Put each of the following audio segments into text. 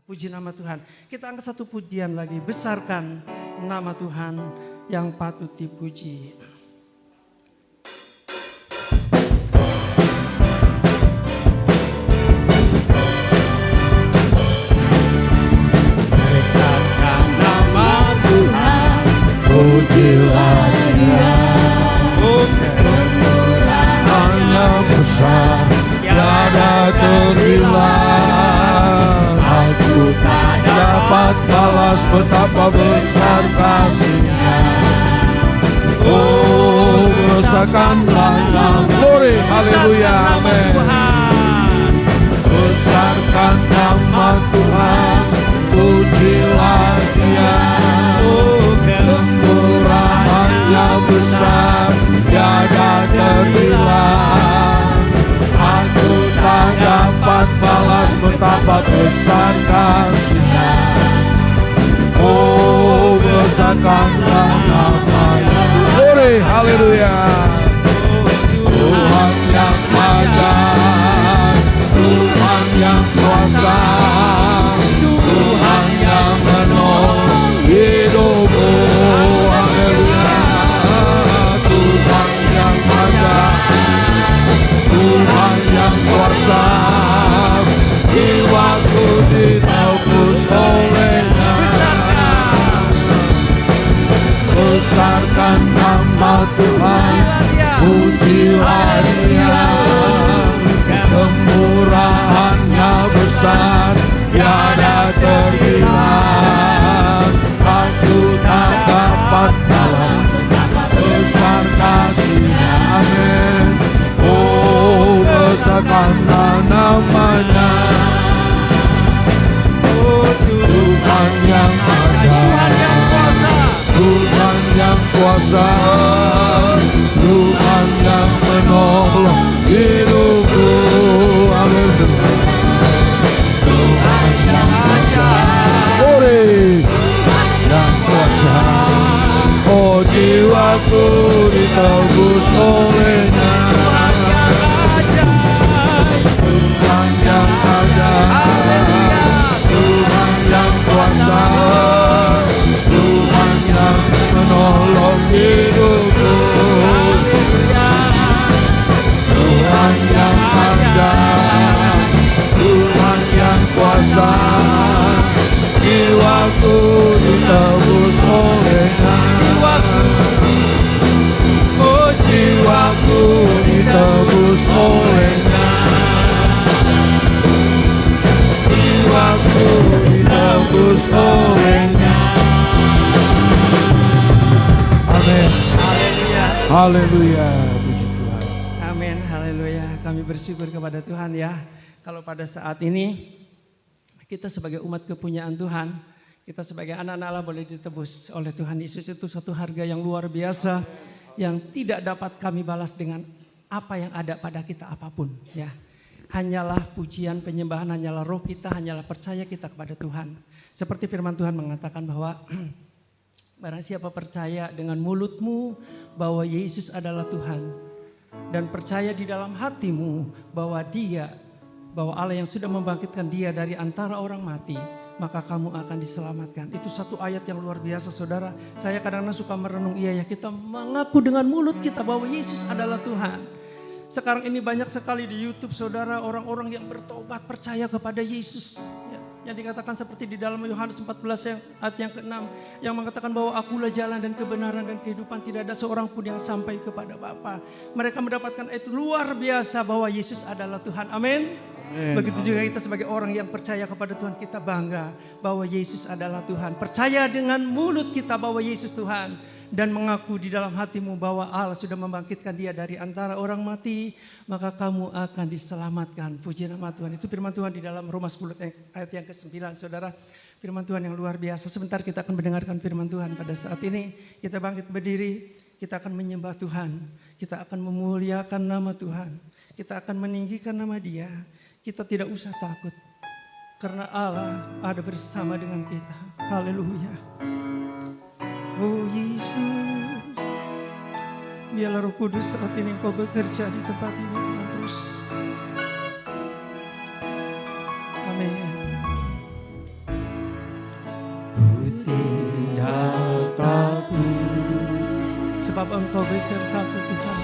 Puji nama Tuhan. Kita angkat satu pujian lagi. Besarkan nama Tuhan yang patut dipuji. Besarkan nama Tuhan, pujilah Dia. Kemurahan-Nya besar, tiada terhilang. Aku tak dapat balas betapa besar kasih-Nya. Oh, besarkanlah nama, glory, haleluya, amin. Besarkan nama Tuhan, pujilah Dia. Oh, kemurahan-Nya besar, tiada terhilang. Aku tak dapat balas betapa besar kasih-Nya. Oh, besarkanlah nama-Nya. Glory, haleluya. Tuhan yang ajaib, Tuhan yang kuasa, Tuhan yang menolong hidupku. Haleluya. Tuhan yang ajaib, Tuhan yang kuasa, jiwaku ditebus oleh-Nya. Besarkan nama Tuhan, pujilah Dia. Kemurahan-Nya besar, tiada terhilang. Aku tak dapat balas besar kasih-Nya. Amin. Oh, besarkanlah nama-Nya. Oh, Tuhan yang ada, Tuhan yang kuasa, Tuhan yang menolong hidupku. Amin. Tuhan yang ajaib, Tuhan yang kuasa, oh jiwaku ditebus oleh-Nya. Tuhan yang ajaib, Tuhan yang kuasa, Tuhan yang menolong hidupku. Tuhan yang ajaib, Tuhan yang kuasa, jiwaku ditebus oleh-Nya. Oh, jiwaku ditebus oleh-Nya. Jiwaku ditebus oleh-Nya. Amin. Haleluya. Haleluya. Puji Tuhan. Amin. Haleluya. Kami bersyukur kepada Tuhan ya. Kalau pada saat ini kita sebagai umat kepunyaan Tuhan, kita sebagai anak-anak Allah boleh ditebus oleh Tuhan Yesus, itu satu harga yang luar biasa yang tidak dapat kami balas dengan apa yang ada pada kita apapun ya. Hanyalah pujian, penyembahan, hanyalah roh kita, hanyalah percaya kita kepada Tuhan. Seperti firman Tuhan mengatakan bahwa barang siapa percaya dengan mulutmu bahwa Yesus adalah Tuhan dan percaya di dalam hatimu bahwa Allah yang sudah membangkitkan Dia dari antara orang mati, maka kamu akan diselamatkan. Itu satu ayat yang luar biasa saudara. Saya kadang-kadang suka merenung, iya ya, kita mengaku dengan mulut kita bahwa Yesus adalah Tuhan. Sekarang ini banyak sekali di YouTube saudara, orang-orang yang bertobat percaya kepada Yesus. Yang dikatakan seperti di dalam Yohanes 14 ayat yang ke-6. Yang mengatakan bahwa akulah jalan dan kebenaran dan kehidupan, tidak ada seorang pun yang sampai kepada Bapa. Mereka mendapatkan itu luar biasa bahwa Yesus adalah Tuhan. Amin. Begitu juga kita sebagai orang yang percaya kepada Tuhan, kita bangga bahwa Yesus adalah Tuhan. Percaya dengan mulut kita bahwa Yesus Tuhan. Dan mengaku di dalam hatimu bahwa Allah sudah membangkitkan Dia dari antara orang mati, maka kamu akan diselamatkan. Puji nama Tuhan. Itu firman Tuhan di dalam Roma 10 ayat yang ke-9 saudara. Firman Tuhan yang luar biasa. Sebentar kita akan mendengarkan firman Tuhan pada saat ini. Kita bangkit berdiri, kita akan menyembah Tuhan. Kita akan memuliakan nama Tuhan. Kita akan meninggikan nama Dia. Kita tidak usah takut. Karena Allah ada bersama dengan kita. Haleluya. Oh Yesus, biarlah Roh Kudus saat ini Engkau bekerja di tempat ini Tuhan terus. Amin. sebab Engkau besertaku Tuhan.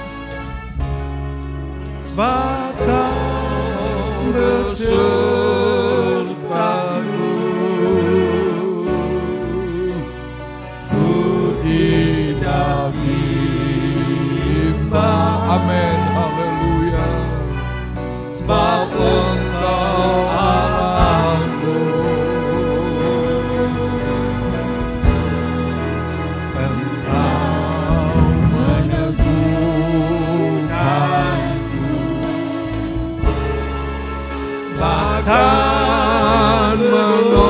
Sebab Kau besertaku, ku tidak bimbang. Amin, haleluya. Sebab Engkau Allahku, Engkau meneguhkanku, bahkan menolongku.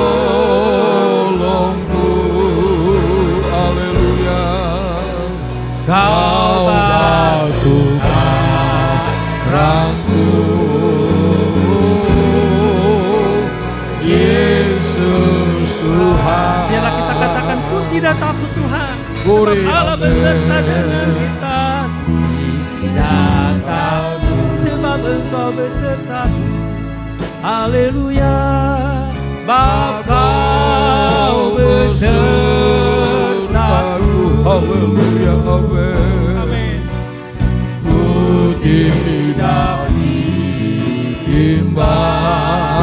Haleluya. Kau batu karangku, Yesus Tuhan. Biarlah kita katakan, ku tidak takut Tuhan, Glory, sebab Allah amen. beserta dengan kita. Tidak takut, sebab Engkau besertaku. Haleluya. Sebab Kau besertaku. Haleluya, amin. Amin. Ku tidak bimbang,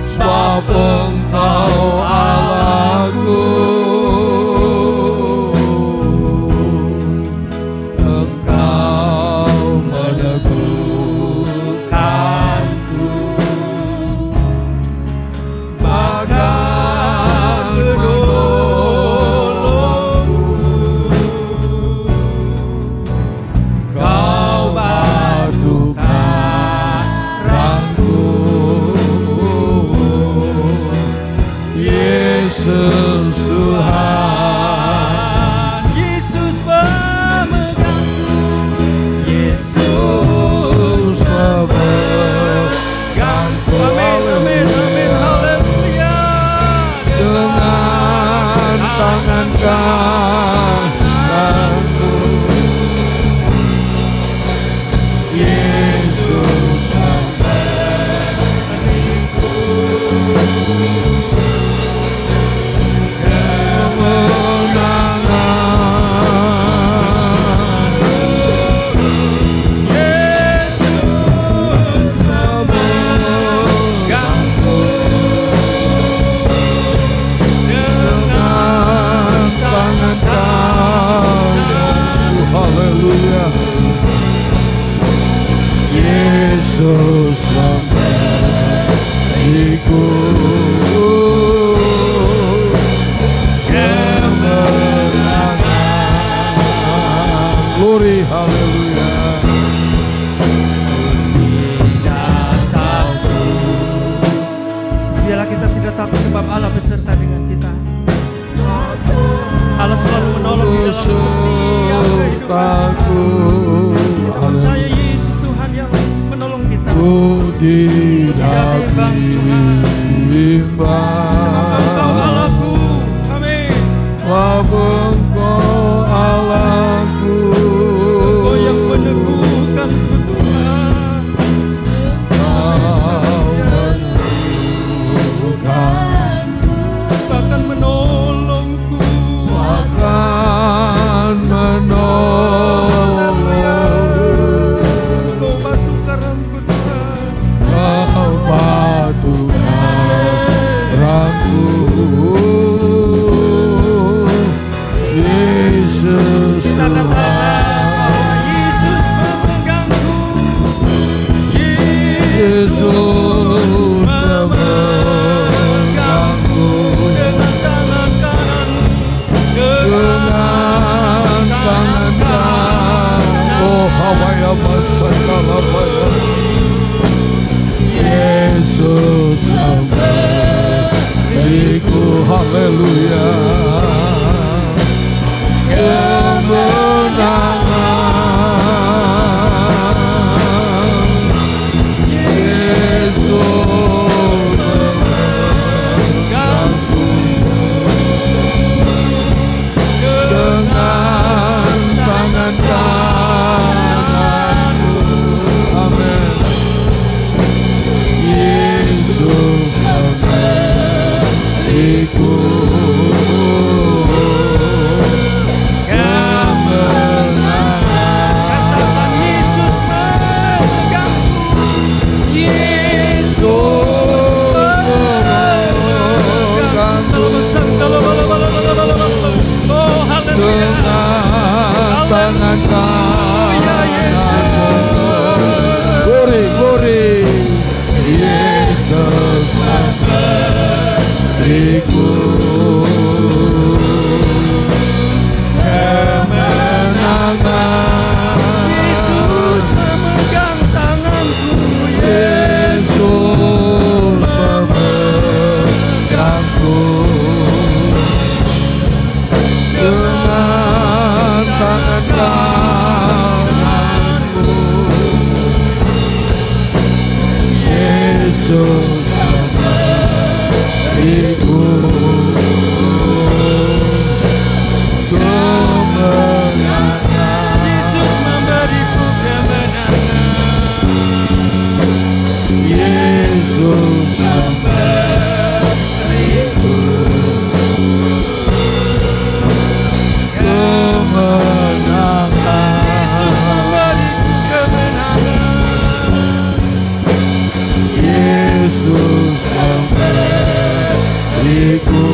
sebab Engkau Allahku, Engkau meneguhkanku, bahkan menolongku. Kau batu karangku, Yesus Tuhan. Yesus memegangku, Yesus memegangku. Amin, amin, amin, haleluya. Dengan tangan kananku, Yesus memberiku kemenangan. Yesus memegangku Dengan tangan kananku, haleluya. Yesus memberiku kemenangan. Glory, haleluya. tidak takut. Biarlah kita tidak takut sebab Allah beserta dengan kita. Allah selalu menolong di dalam setiap kehidupan. Kita percaya Yesus Tuhan yang menolong kita. Ku tidak bimbang, Tuhan. bimbang, Sebab Engkau Allahku. Amin. sebab Engkau Allahku, Engkau yang meneguhkanku Tuhan. Kau meneguhkanku, Bahkan menolongku. akan menolongku. Engkau batu karangku Tuhan. Kau batu karangku, Yesus Kita katakan bahwa Tuhan. Yesus memegangku. Yesus memegangku Dengan tangan kanan. dengan tangan kanan. Oh, hawaya masakala baya. Yesus memberiku, haleluya, kemenangan. Yesus memegangku dengan tangan kananku. Yesus memberiku kemenangan. Yesus memberiku kemenangan. Yesus memberiku kemenangan. Yesus memberiku kemenangan. Yesus memberiku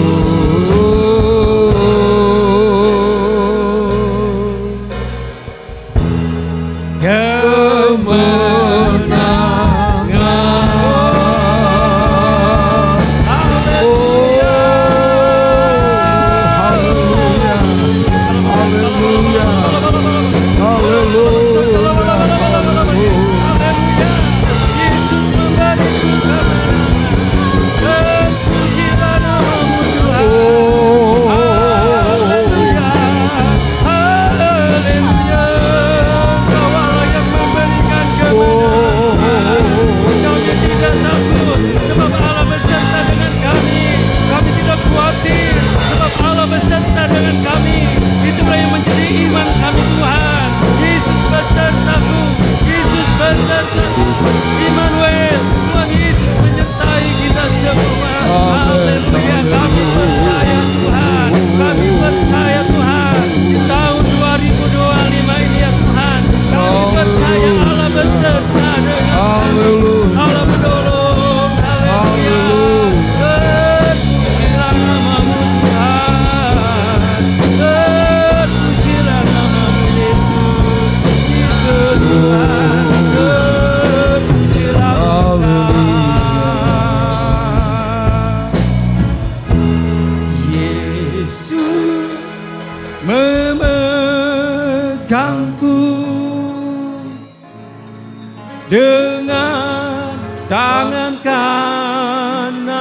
dengan tangan kananmu.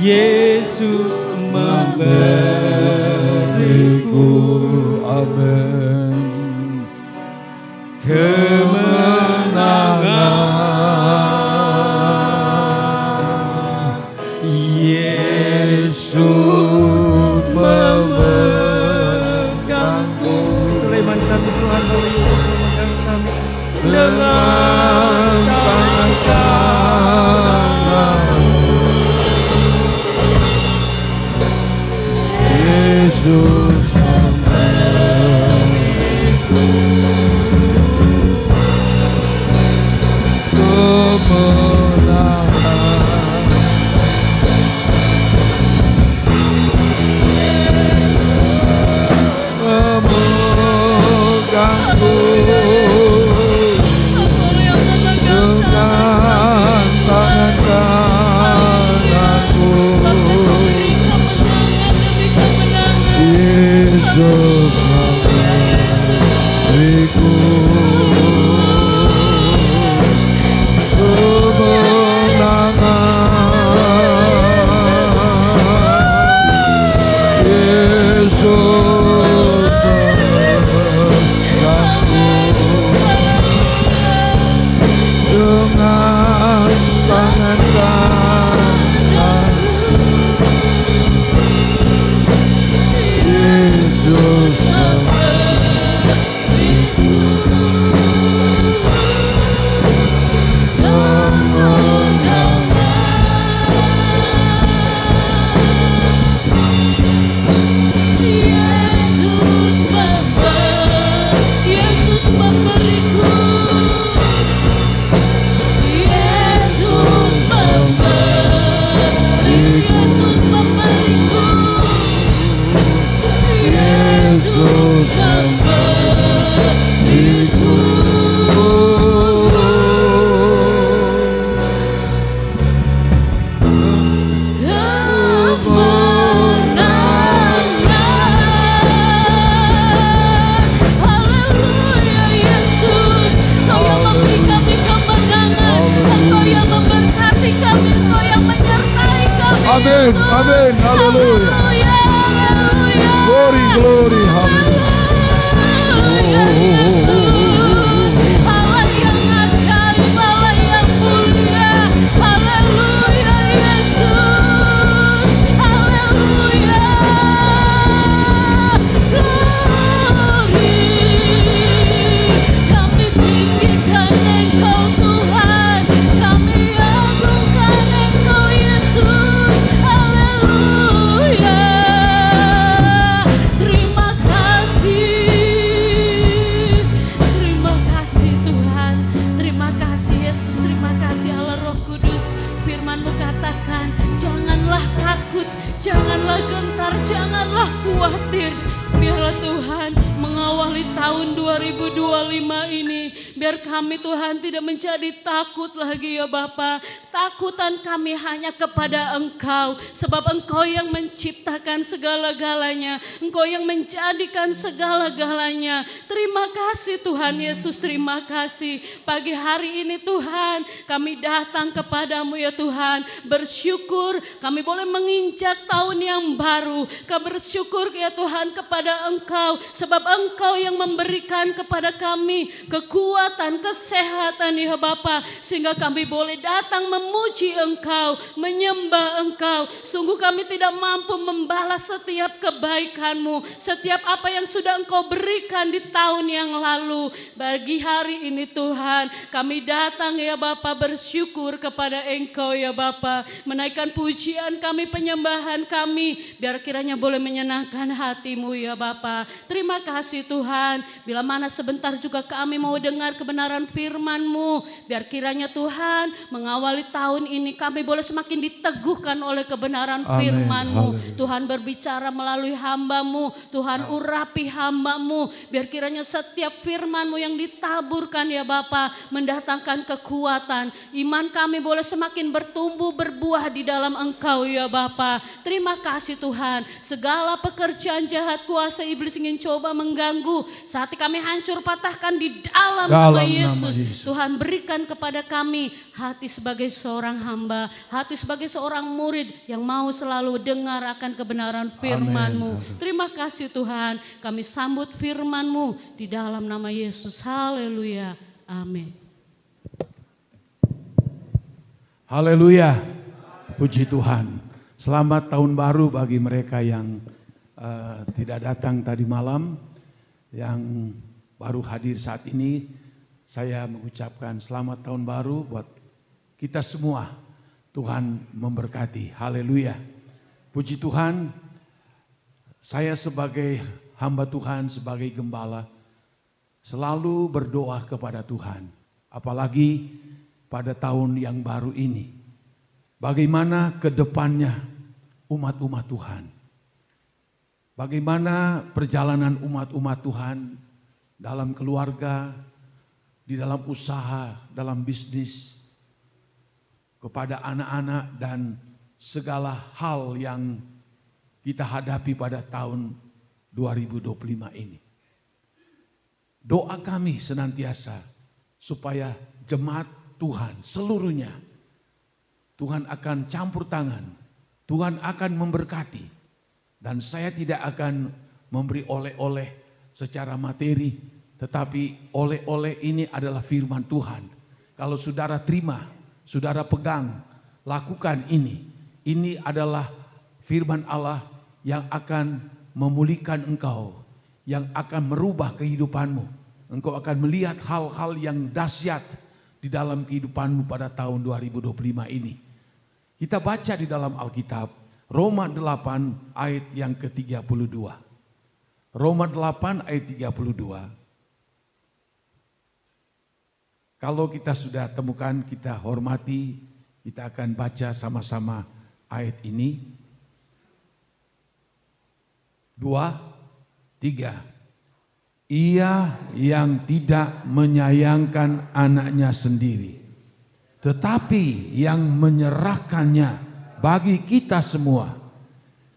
Yesus memberiku, amin, kemenangan. Yesus memegangku. Leman kami Tuhan, Yesus memegang kami dengan tangan kanan. Yesus memberiku kemenangan. Memegangku dengan tangan kananku. Yesus memberiku kemenangan. Yesus memberiku dengan tangan kanan. Yesus amin, amin, haleluya. Glory, glory, haleluya. 2025 ini. Biar kami Tuhan tidak menjadi takut lagi ya Bapa. Takutan kami hanya kepada Engkau. Sebab Engkau yang menciptakan segala-galanya. Engkau yang menjadikan segala-galanya. Terima kasih Tuhan Yesus, terima kasih. Pagi hari ini Tuhan, kami datang kepadamu ya Tuhan. Bersyukur kami boleh menginjak tahun yang baru. Kami bersyukur ya Tuhan kepada Engkau. Sebab Engkau yang memberikan kepada kami kekuatan, kesehatan ya Bapa. Sehingga kami boleh datang memuji Engkau, menyembah Engkau. Sungguh kami tidak mampu membalas setiap kebaikan-Mu. Setiap apa yang sudah Engkau berikan di tahun yang lalu. Bagi hari ini Tuhan, kami datang ya Bapa bersyukur kepada Engkau ya Bapa. Menaikkan pujian kami, penyembahan kami. Biar kiranya boleh menyenangkan hati-Mu ya Bapa. Terima kasih Tuhan. Bila mana sebentar juga kami mau dengar kebenaran firman-Mu. Biar kiranya Tuhan mengawali tahun ini kami boleh semakin diteguhkan oleh kebenaran firman-Mu. Tuhan berbicara melalui hamba-Mu. Tuhan urapi hamba-Mu. Biar kiranya setiap firman-Mu yang ditaburkan ya Bapa mendatangkan kekuatan. Iman kami boleh semakin bertumbuh berbuah di dalam Engkau ya Bapa. Terima kasih Tuhan. Segala pekerjaan jahat kuasa iblis ingin coba mengganggu. Saat kami hancur patahkan di dalam nama Yesus. Tuhan berikan kepada kami hati sebagai seorang hamba. Hati sebagai seorang murid yang mau selalu dengar akan kebenaran firman-Mu. Terima kasih Tuhan. Kami sambut firman-Mu di dalam nama Yesus. Haleluya. Amin. Haleluya. Puji Tuhan. Selamat tahun baru bagi mereka yang tidak datang tadi malam, yang baru hadir saat ini. Saya mengucapkan selamat tahun baru buat kita semua. Tuhan memberkati. Haleluya. Puji Tuhan. Saya sebagai hamba Tuhan, sebagai gembala, selalu berdoa kepada Tuhan. Apalagi pada tahun yang baru ini. Bagaimana ke depannya umat-umat Tuhan. Bagaimana perjalanan umat-umat Tuhan dalam keluarga, di dalam usaha, dalam bisnis, kepada anak-anak dan segala hal yang kita hadapi pada tahun 2025 ini. Doa kami senantiasa supaya jemaat Tuhan seluruhnya, Tuhan akan campur tangan, Tuhan akan memberkati. Dan saya tidak akan memberi oleh-oleh secara materi, tetapi oleh-oleh ini adalah firman Tuhan. Kalau saudara terima, saudara pegang, lakukan ini. Ini adalah firman Allah yang akan memulihkan engkau, yang akan merubah kehidupanmu. Engkau akan melihat hal-hal yang dahsyat di dalam kehidupanmu pada tahun 2025 ini. Kita baca di dalam Alkitab, Roma 8 ayat yang ke-32. Roma 8 ayat 32. Kalau kita sudah temukan, kita hormati, kita akan baca sama-sama ayat ini. 2, 3. Ia yang tidak menyayangkan anaknya sendiri, tetapi yang menyerahkannya bagi kita semua.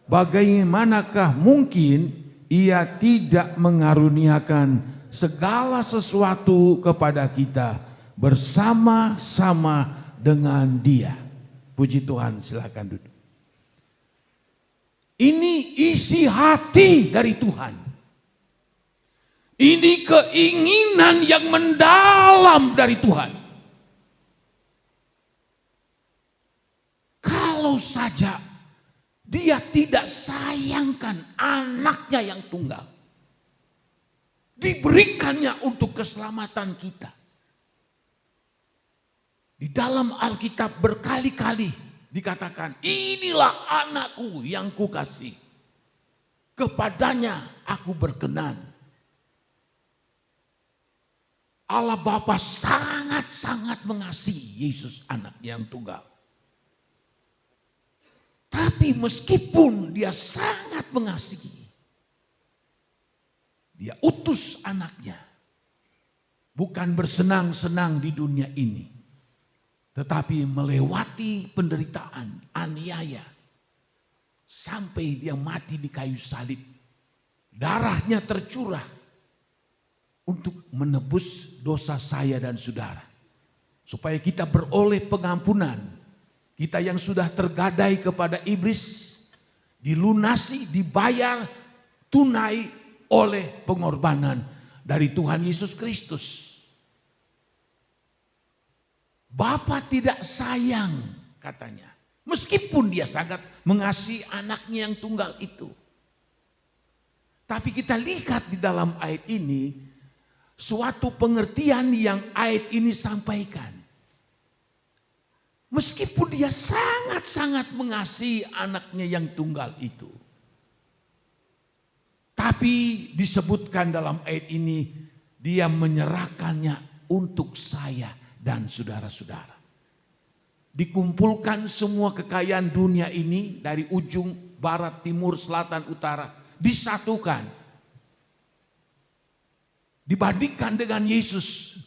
Bagaimanakah mungkin ia tidak mengaruniakan segala sesuatu kepada kita bersama-sama dengan Dia. Puji Tuhan, silakan duduk. Ini isi hati dari Tuhan. Ini keinginan yang mendalam dari Tuhan. Kalau saja Dia tidak sayangkan anaknya yang tunggal, diberikannya untuk keselamatan kita. Di dalam Alkitab berkali-kali dikatakan, inilah anakku yang kukasih, kepadanya aku berkenan. Allah Bapa sangat-sangat mengasihi Yesus anak yang tunggal. Tapi meskipun Dia sangat mengasihi, Dia utus anaknya bukan bersenang-senang di dunia ini, tetapi melewati penderitaan, aniaya, sampai dia mati di kayu salib. Darahnya tercurah untuk menebus dosa saya dan saudara. Supaya kita beroleh pengampunan. Kita yang sudah tergadai kepada iblis, dilunasi, dibayar tunai oleh pengorbanan dari Tuhan Yesus Kristus. Bapa tidak sayang katanya. Meskipun dia sangat mengasihi anaknya yang tunggal itu. Tapi kita lihat di dalam ayat ini suatu pengertian yang ayat ini sampaikan. Meskipun dia sangat-sangat mengasihi anaknya yang tunggal itu. Tapi disebutkan dalam ayat ini dia menyerahkannya untuk saya dan saudara-saudara. Dikumpulkan semua kekayaan dunia ini dari ujung barat, timur, selatan, utara. Disatukan. Dibandingkan dengan Yesus,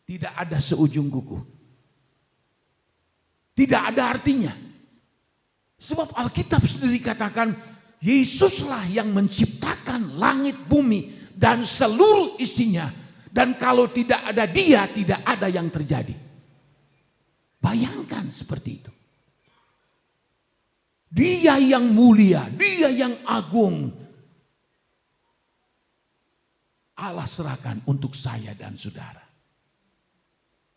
tidak ada seujung kuku. Tidak ada artinya. Sebab Alkitab sendiri katakan, Yesuslah yang menciptakan langit, bumi, dan seluruh isinya. Dan kalau tidak ada dia, tidak ada yang terjadi. Bayangkan seperti itu. Dia yang mulia, dia yang agung. Allah serahkan untuk saya dan saudara.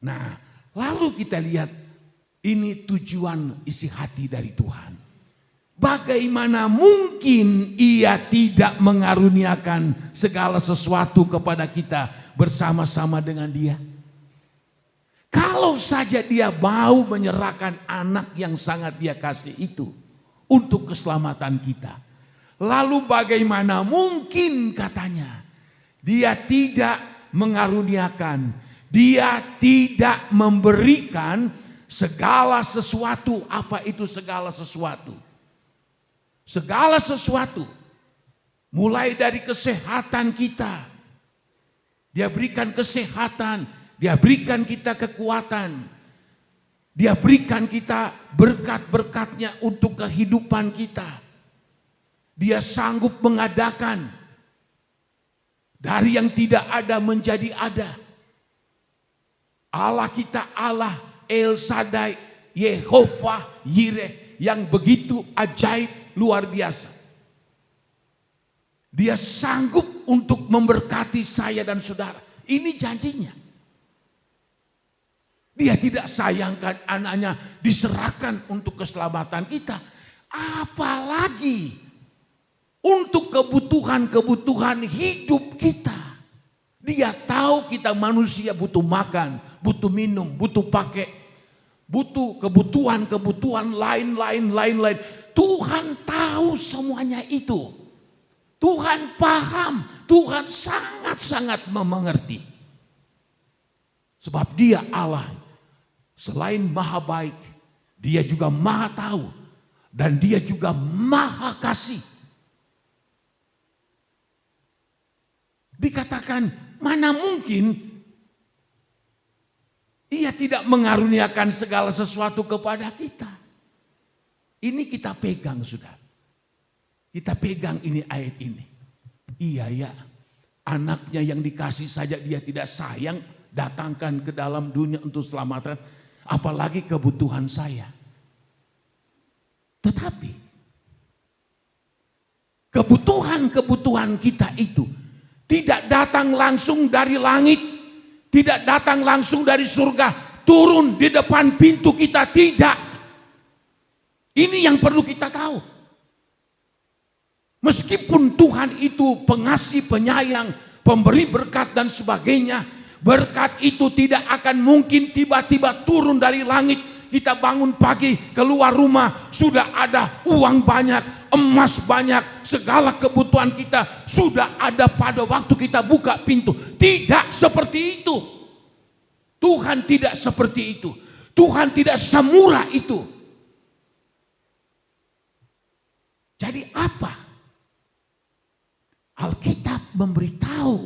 Nah, lalu kita lihat ini tujuan isi hati dari Tuhan. Bagaimana mungkin ia tidak mengaruniakan segala sesuatu kepada kita bersama-sama dengan dia? Kalau saja dia mau menyerahkan anak yang sangat dia kasih itu untuk keselamatan kita. Lalu bagaimana mungkin katanya dia tidak mengaruniakan, dia tidak memberikan segala sesuatu. Apa itu segala sesuatu? Segala sesuatu mulai dari kesehatan kita. Dia berikan kesehatan, dia berikan kita kekuatan. Dia berikan kita berkat-berkatnya untuk kehidupan kita. Dia sanggup mengadakan dari yang tidak ada menjadi ada. Allah kita Allah El Shaddai, Yehovah Yireh yang begitu ajaib, luar biasa. Dia sanggup untuk memberkati saya dan saudara. Ini janjinya. Dia tidak sayangkan anaknya diserahkan untuk keselamatan kita. Apalagi untuk kebutuhan-kebutuhan hidup kita. Dia tahu kita manusia butuh makan, butuh minum, butuh pakai, butuh kebutuhan-kebutuhan lain-lain. Tuhan tahu semuanya itu. Tuhan paham, Tuhan sangat-sangat mengerti. Sebab dia Allah, selain maha baik, dia juga maha tahu. Dan dia juga maha kasih. Dikatakan, mana mungkin ia tidak mengaruniakan segala sesuatu kepada kita. Ini kita pegang sudah. Kita pegang ini ayat ini. Iya ya, anaknya yang dikasih saja dia tidak sayang, datangkan ke dalam dunia untuk selamatan. Apalagi kebutuhan saya. Tetapi kebutuhan-kebutuhan kita itu tidak datang langsung dari langit, tidak datang langsung dari surga, turun di depan pintu kita, tidak. Ini yang perlu kita tahu. Meskipun Tuhan itu pengasih, penyayang, pemberi berkat dan sebagainya, berkat itu tidak akan mungkin tiba-tiba turun dari langit. Kita bangun pagi, keluar rumah, sudah ada uang banyak, emas banyak, segala kebutuhan kita sudah ada pada waktu kita buka pintu. Tidak seperti itu. Tuhan tidak seperti itu. Tuhan tidak semurah itu. Jadi apa? Alkitab memberitahu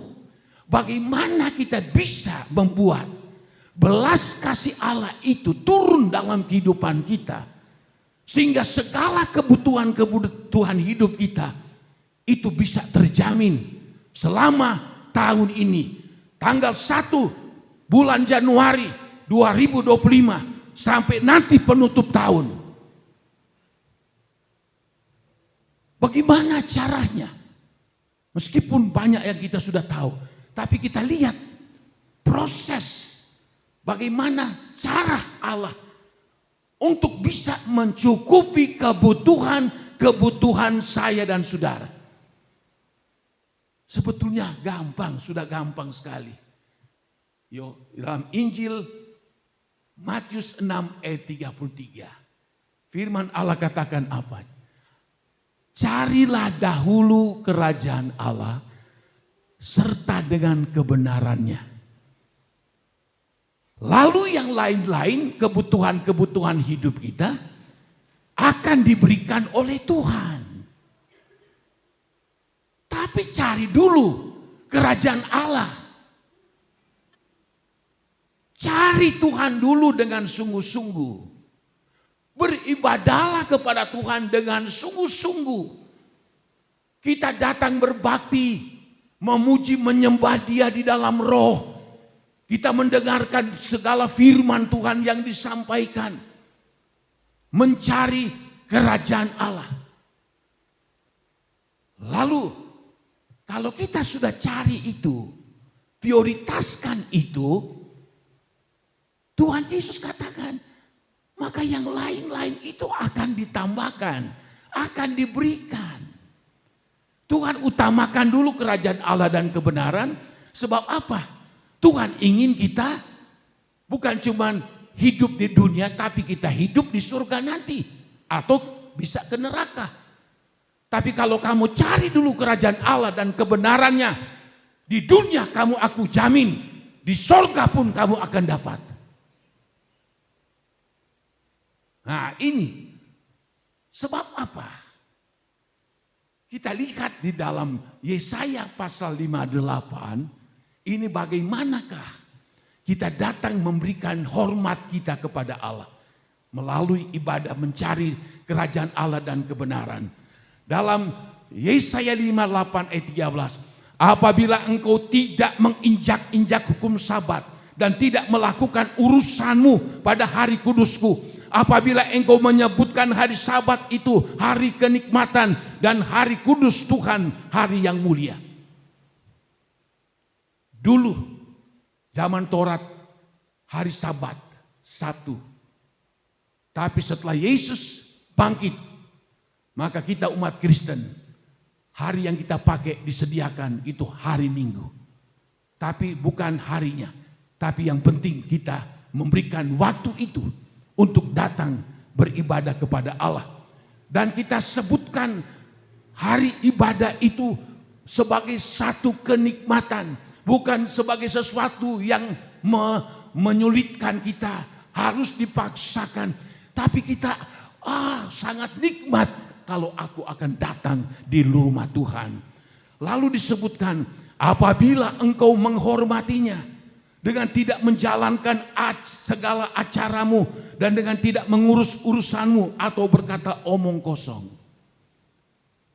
bagaimana kita bisa membuat belas kasih Allah itu turun dalam kehidupan kita, sehingga segala kebutuhan hidup kita itu bisa terjamin selama tahun ini. Tanggal 1 bulan Januari 2025 sampai nanti penutup tahun. Bagaimana caranya? Meskipun banyak yang kita sudah tahu, tapi kita lihat proses bagaimana cara Allah untuk bisa mencukupi kebutuhan saya dan saudara. Sebetulnya gampang, sudah gampang sekali. Dalam Injil Matius 6 ayat 33. Firman Allah katakan apa? Carilah dahulu kerajaan Allah serta dengan kebenarannya. Lalu yang lain-lain, kebutuhan-kebutuhan hidup kita akan diberikan oleh Tuhan. Tapi cari dulu kerajaan Allah. Cari Tuhan dulu dengan sungguh-sungguh. Beribadahlah kepada Tuhan dengan sungguh-sungguh. Kita datang berbakti, memuji, menyembah Dia di dalam roh. Kita mendengarkan segala firman Tuhan yang disampaikan. Mencari kerajaan Allah. Lalu, kalau kita sudah cari itu, prioritaskan itu, Tuhan Yesus katakan, maka yang lain-lain itu akan ditambahkan, akan diberikan. Tuhan utamakan dulu kerajaan Allah dan kebenaran, sebab apa? Tuhan ingin kita bukan cuma hidup di dunia, tapi kita hidup di surga nanti. Atau bisa ke neraka. Tapi kalau kamu cari dulu kerajaan Allah dan kebenarannya, di dunia kamu aku jamin, di surga pun kamu akan dapat. Nah ini, sebab apa? Kita lihat di dalam Yesaya pasal 58, ini bagaimanakah kita datang memberikan hormat kita kepada Allah melalui ibadah mencari kerajaan Allah dan kebenaran. Dalam Yesaya 58 ayat 13, apabila engkau tidak menginjak-injak hukum Sabat dan tidak melakukan urusanmu pada hari kudusku, apabila engkau menyebutkan hari Sabat itu hari kenikmatan dan hari kudus Tuhan, hari yang mulia. Dulu zaman Taurat hari Sabat satu. Tapi setelah Yesus bangkit, maka kita umat Kristen hari yang kita pakai disediakan itu hari Minggu. Tapi bukan harinya, tapi yang penting kita memberikan waktu itu untuk datang beribadah kepada Allah. Dan kita sebutkan hari ibadah itu sebagai satu kenikmatan, bukan sebagai sesuatu yang menyulitkan kita, harus dipaksakan. Tapi kita sangat nikmat kalau aku akan datang di rumah Tuhan. Lalu disebutkan, apabila engkau menghormatinya dengan tidak menjalankan segala acaramu dan dengan tidak mengurus urusanmu atau berkata omong kosong.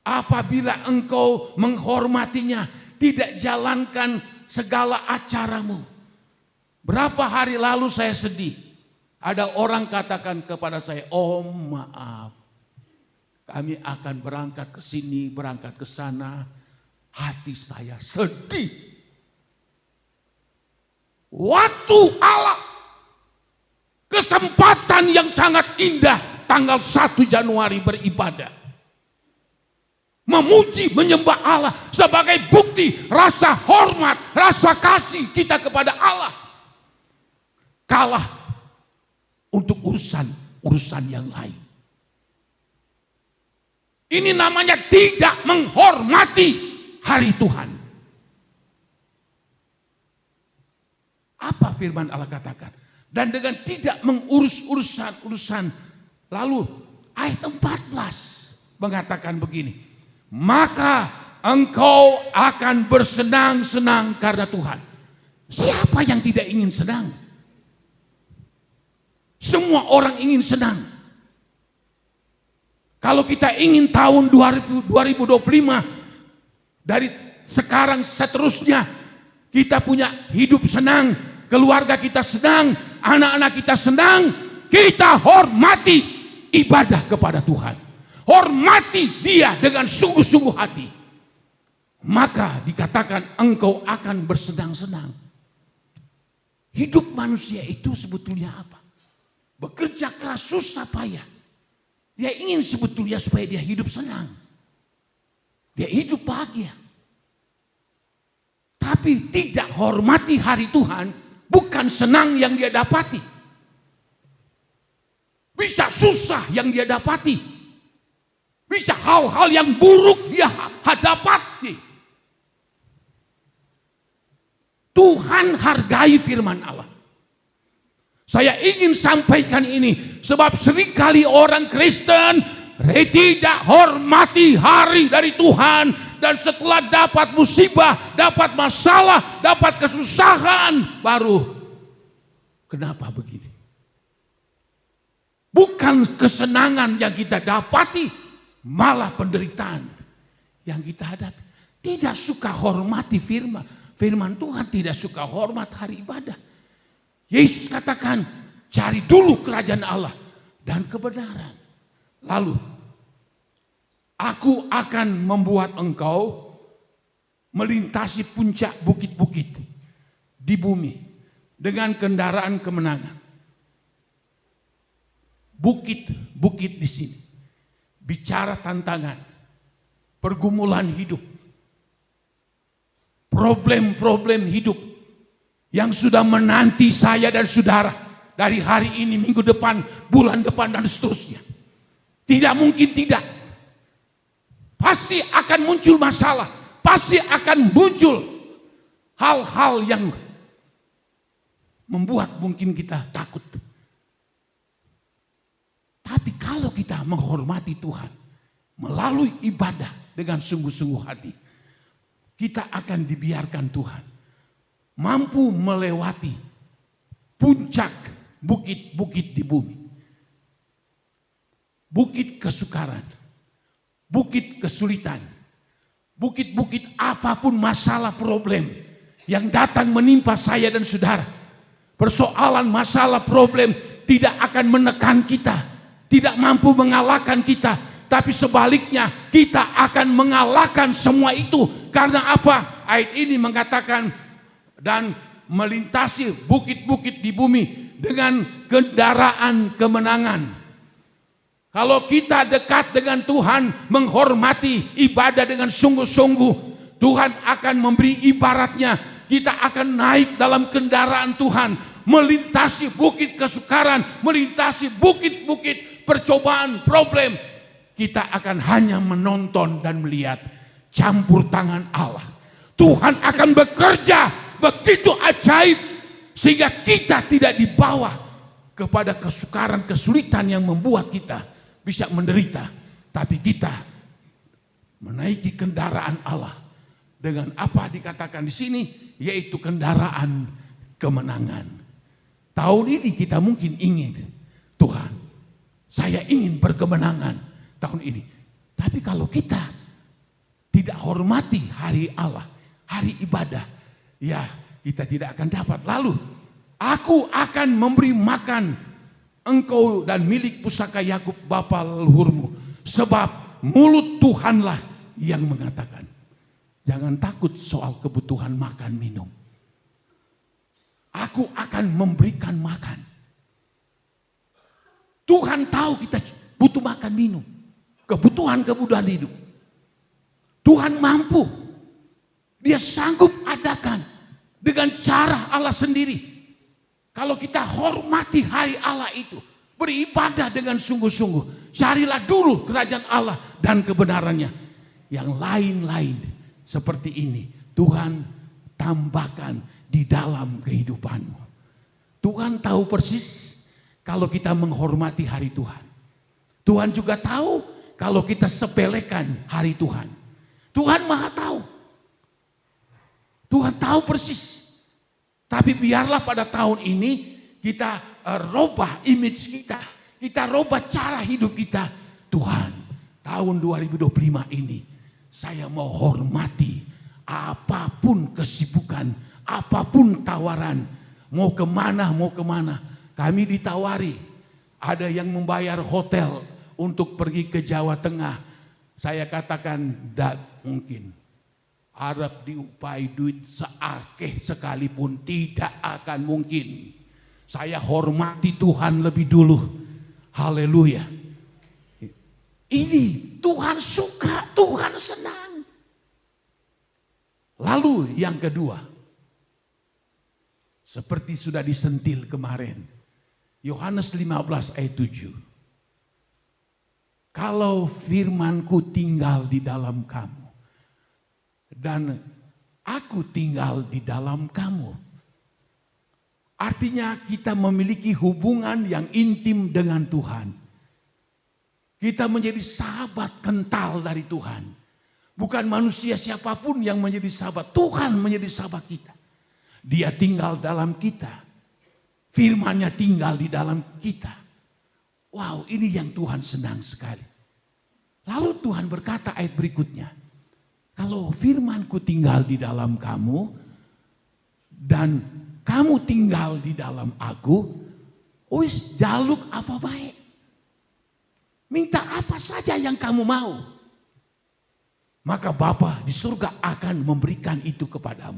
Apabila engkau menghormatinya, tidak jalankan segala acaramu. Berapa hari lalu saya sedih. Ada orang katakan kepada saya, oh maaf, kami akan berangkat ke sini, berangkat ke sana. Hati saya sedih. Waktu Allah, kesempatan yang sangat indah, tanggal 1 Januari beribadah. Memuji, menyembah Allah sebagai bukti rasa hormat, rasa kasih kita kepada Allah. Kalah untuk urusan yang lain. Ini namanya tidak menghormati hari Tuhan. Apa firman Allah katakan? Dan dengan tidak mengurus urusan. Lalu ayat 14 mengatakan begini. Maka engkau akan bersenang-senang karena Tuhan. Siapa yang tidak ingin senang? Semua orang ingin senang. Kalau kita ingin tahun 2025 dari sekarang seterusnya kita punya hidup senang, keluarga kita senang, anak-anak kita senang, kita hormati ibadah kepada Tuhan. Hormati Dia dengan sungguh-sungguh hati. Maka dikatakan engkau akan bersenang-senang. Hidup manusia itu sebetulnya apa? Bekerja keras susah payah. Dia ingin sebetulnya supaya dia hidup senang. Dia hidup bahagia. Tapi tidak hormati hari Tuhan, bukan senang yang dia dapati. Bisa susah yang dia dapati. Bisa hal-hal yang buruk dia hadapati. Tuhan hargai firman Allah. Saya ingin sampaikan ini sebab seringkali orang Kristen tidak hormati hari dari Tuhan, dan setelah dapat musibah, dapat masalah, dapat kesusahan, baru kenapa begini? Bukan kesenangan yang kita dapati, malah penderitaan yang kita hadapi. Tidak suka hormati firman Tuhan, tidak suka hormat hari ibadah. Yesus katakan, cari dulu kerajaan Allah dan kebenaran. Lalu, aku akan membuat engkau melintasi puncak bukit-bukit di bumi dengan kendaraan kemenangan. Bukit-bukit di sini bicara tantangan, pergumulan hidup, problem-problem hidup yang sudah menanti saya dan saudara dari hari ini, minggu depan, bulan depan, dan seterusnya. Tidak mungkin tidak. Pasti akan muncul masalah. Pasti akan muncul hal-hal yang membuat mungkin kita takut. Tapi kalau kita menghormati Tuhan melalui ibadah dengan sungguh-sungguh hati, kita akan dibiarkan Tuhan mampu melewati puncak bukit-bukit di bumi. Bukit kesukaran, bukit kesulitan, bukit-bukit apapun masalah problem yang datang menimpa saya dan saudara. Persoalan masalah problem tidak akan menekan kita, tidak mampu mengalahkan kita, tapi sebaliknya kita akan mengalahkan semua itu. Karena apa? Ayat ini mengatakan, dan melintasi bukit-bukit di bumi dengan kendaraan kemenangan. Kalau kita dekat dengan Tuhan, menghormati ibadah dengan sungguh-sungguh, Tuhan akan memberi ibaratnya. Kita akan naik dalam kendaraan Tuhan, melintasi bukit kesukaran, melintasi bukit-bukit percobaan, problem. Kita akan hanya menonton dan melihat campur tangan Allah. Tuhan akan bekerja begitu ajaib sehingga kita tidak dibawa kepada kesukaran, kesulitan yang membuat kita bisa menderita. Tapi kita menaiki kendaraan Allah dengan apa dikatakan di sini, yaitu kendaraan kemenangan. Tahun ini kita mungkin ingin, Tuhan, saya ingin berkemenangan tahun ini. Tapi kalau kita tidak hormati hari Allah, hari ibadah, ya kita tidak akan dapat. Lalu, aku akan memberi makan engkau dan milik pusaka Yakub bapa leluhurmu. Sebab mulut Tuhanlah yang mengatakan. Jangan takut soal kebutuhan makan minum. Aku akan memberikan makan. Tuhan tahu kita butuh makan minum. Kebutuhan hidup. Tuhan mampu. Dia sanggup adakan dengan cara Allah sendiri. Kalau kita hormati hari Allah itu, beribadah dengan sungguh-sungguh, carilah dulu kerajaan Allah dan kebenarannya. Yang lain-lain seperti ini Tuhan tambahkan di dalam kehidupanmu. Tuhan tahu persis kalau kita menghormati hari Tuhan. Tuhan juga tahu kalau kita sepelekan hari Tuhan. Tuhan Maha tahu. Tuhan tahu persis. Tapi biarlah pada tahun ini kita robah image kita. Kita robah cara hidup kita. Tuhan, tahun 2025 ini saya mau hormati apapun kesibukan, apapun tawaran. Mau kemana. Kami ditawari. Ada yang membayar hotel untuk pergi ke Jawa Tengah. Saya katakan tidak mungkin. Harap diupai duit seakeh sekalipun tidak akan mungkin. Saya hormati Tuhan lebih dulu. Haleluya. Ini Tuhan suka, Tuhan senang. Lalu yang kedua, seperti sudah disentil kemarin, Yohanes 15 ayat 7. Kalau firmanku tinggal di dalam kamu, dan aku tinggal di dalam kamu. Artinya kita memiliki hubungan yang intim dengan Tuhan. Kita menjadi sahabat kental dari Tuhan. Bukan manusia siapapun yang menjadi sahabat. Tuhan menjadi sahabat kita. Dia tinggal dalam kita. Firman-Nya tinggal di dalam kita. Wow, ini yang Tuhan senang sekali. Lalu Tuhan berkata ayat berikutnya. Kalau firman-Ku tinggal di dalam kamu dan kamu tinggal di dalam aku, wis jaluk apa baik. Minta apa saja yang kamu mau. Maka Bapa di surga akan memberikan itu kepadamu.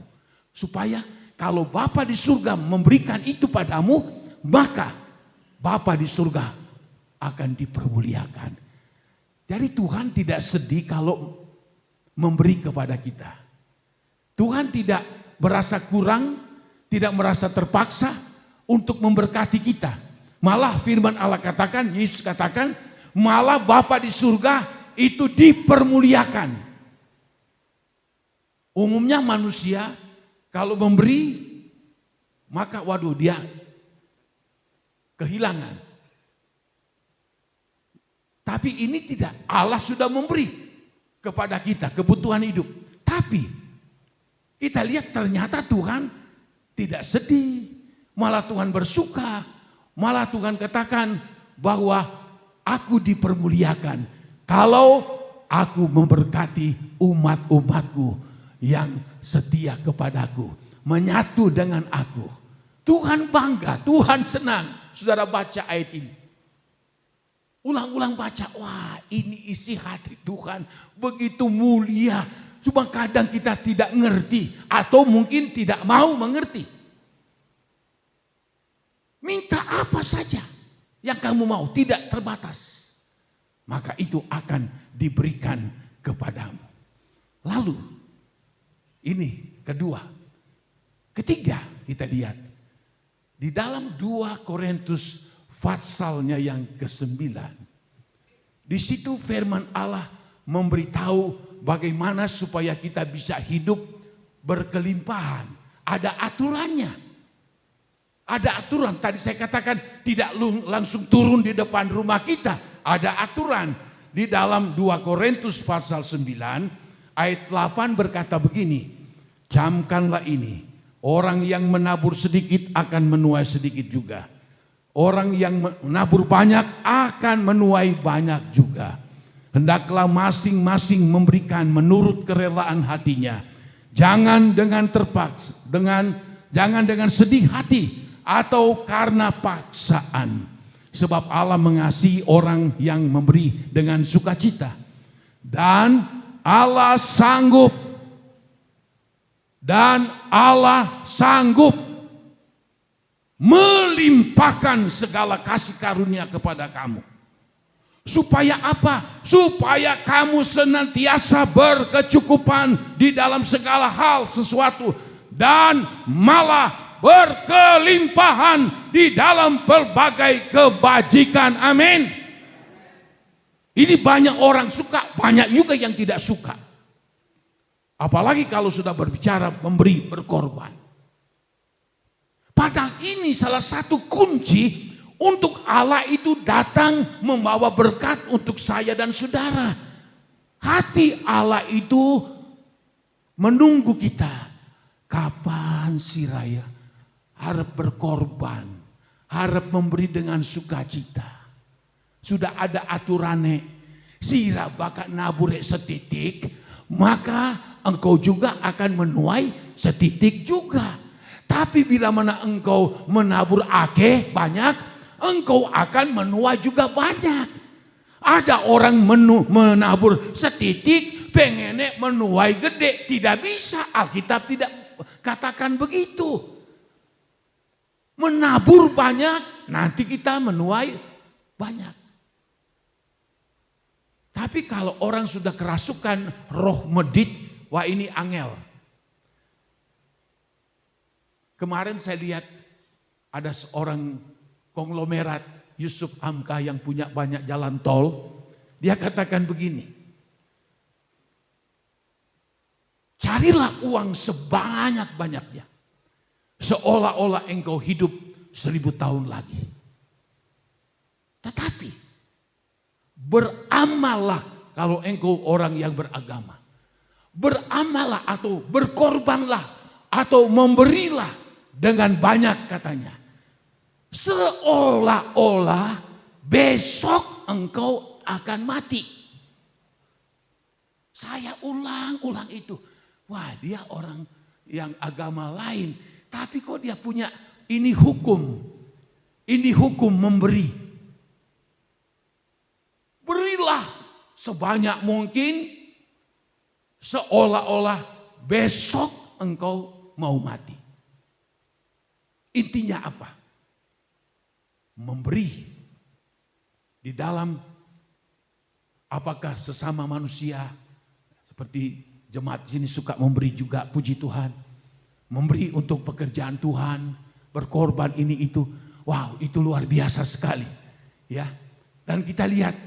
Supaya kalau Bapa di surga memberikan itu padamu, maka Bapa di surga akan dipermuliakan. Jadi Tuhan tidak sedih kalau memberi kepada kita. Tuhan tidak merasa kurang, tidak merasa terpaksa untuk memberkati kita. Malah firman Allah katakan, Yesus katakan, malah Bapa di surga itu dipermuliakan. Umumnya manusia kalau memberi, maka waduh dia kehilangan. Tapi ini tidak, Allah sudah memberi kepada kita kebutuhan hidup. Tapi kita lihat ternyata Tuhan tidak sedih, malah Tuhan bersuka, malah Tuhan katakan bahwa aku dipermuliakan kalau aku memberkati umat-umatku yang setia kepadaku, menyatu dengan aku. Tuhan bangga, Tuhan senang. Saudara baca ayat ini. Ulang-ulang baca, wah ini isi hati Tuhan begitu mulia. Cuma kadang kita tidak ngerti atau mungkin tidak mau mengerti. Minta apa saja yang kamu mau, tidak terbatas. Maka itu akan diberikan kepadamu. Lalu, ini kedua. Ketiga kita lihat. Di dalam 2 Korintus pasalnya yang ke-9. Di situ firman Allah memberitahu bagaimana supaya kita bisa hidup berkelimpahan. Ada aturannya. Ada aturan. Tadi saya katakan tidak langsung turun di depan rumah kita. Ada aturan. Di dalam 2 Korintus pasal 9 ayat 8 berkata begini. Camkanlah ini. Orang yang menabur sedikit akan menuai sedikit juga. Orang yang menabur banyak akan menuai banyak juga. Hendaklah masing-masing memberikan menurut kerelaan hatinya. Jangan dengan terpaksa, jangan dengan sedih hati atau karena paksaan. Sebab Allah mengasihi orang yang memberi dengan sukacita. Dan Allah sanggup melimpahkan segala kasih karunia kepada kamu. Supaya apa? Supaya kamu senantiasa berkecukupan di dalam segala hal sesuatu. Dan malah berkelimpahan di dalam berbagai kebajikan. Amin. Ini banyak orang suka, banyak juga yang tidak suka. Apalagi kalau sudah berbicara memberi, berkorban. Padahal ini salah satu kunci untuk Allah itu datang membawa berkat untuk saya dan saudara. Hati Allah itu menunggu kita. Kapan si Raya harap berkorban, harap memberi dengan sukacita. Sudah ada aturannya, sira bakal nabure setitik, maka engkau juga akan menuai setitik juga. Tapi bila mana engkau menabur akeh banyak, engkau akan menuai juga banyak. Ada orang menabur setitik, pengennya menuai gede, tidak bisa. Alkitab tidak katakan begitu. Menabur banyak, nanti kita menuai banyak. Tapi kalau orang sudah kerasukan roh medit, wah ini angel. Kemarin saya lihat ada seorang konglomerat Yusuf Hamka yang punya banyak jalan tol. Dia katakan begini, carilah uang sebanyak-banyaknya, seolah-olah engkau hidup 1000 tahun lagi. Tetapi beramallah kalau engkau orang yang beragama. Beramallah atau berkorbanlah atau memberilah dengan banyak katanya. Seolah-olah besok engkau akan mati. Saya ulang-ulang itu. Wah, dia orang yang agama lain. Tapi kok dia punya ini hukum. Ini hukum memberi. Berilah sebanyak mungkin seolah-olah besok engkau mau mati. Intinya apa? Memberi di dalam apakah sesama manusia seperti jemaat sini suka memberi juga, puji Tuhan. Memberi untuk pekerjaan Tuhan, berkorban ini itu. Wow, itu luar biasa sekali. Ya. Dan kita lihat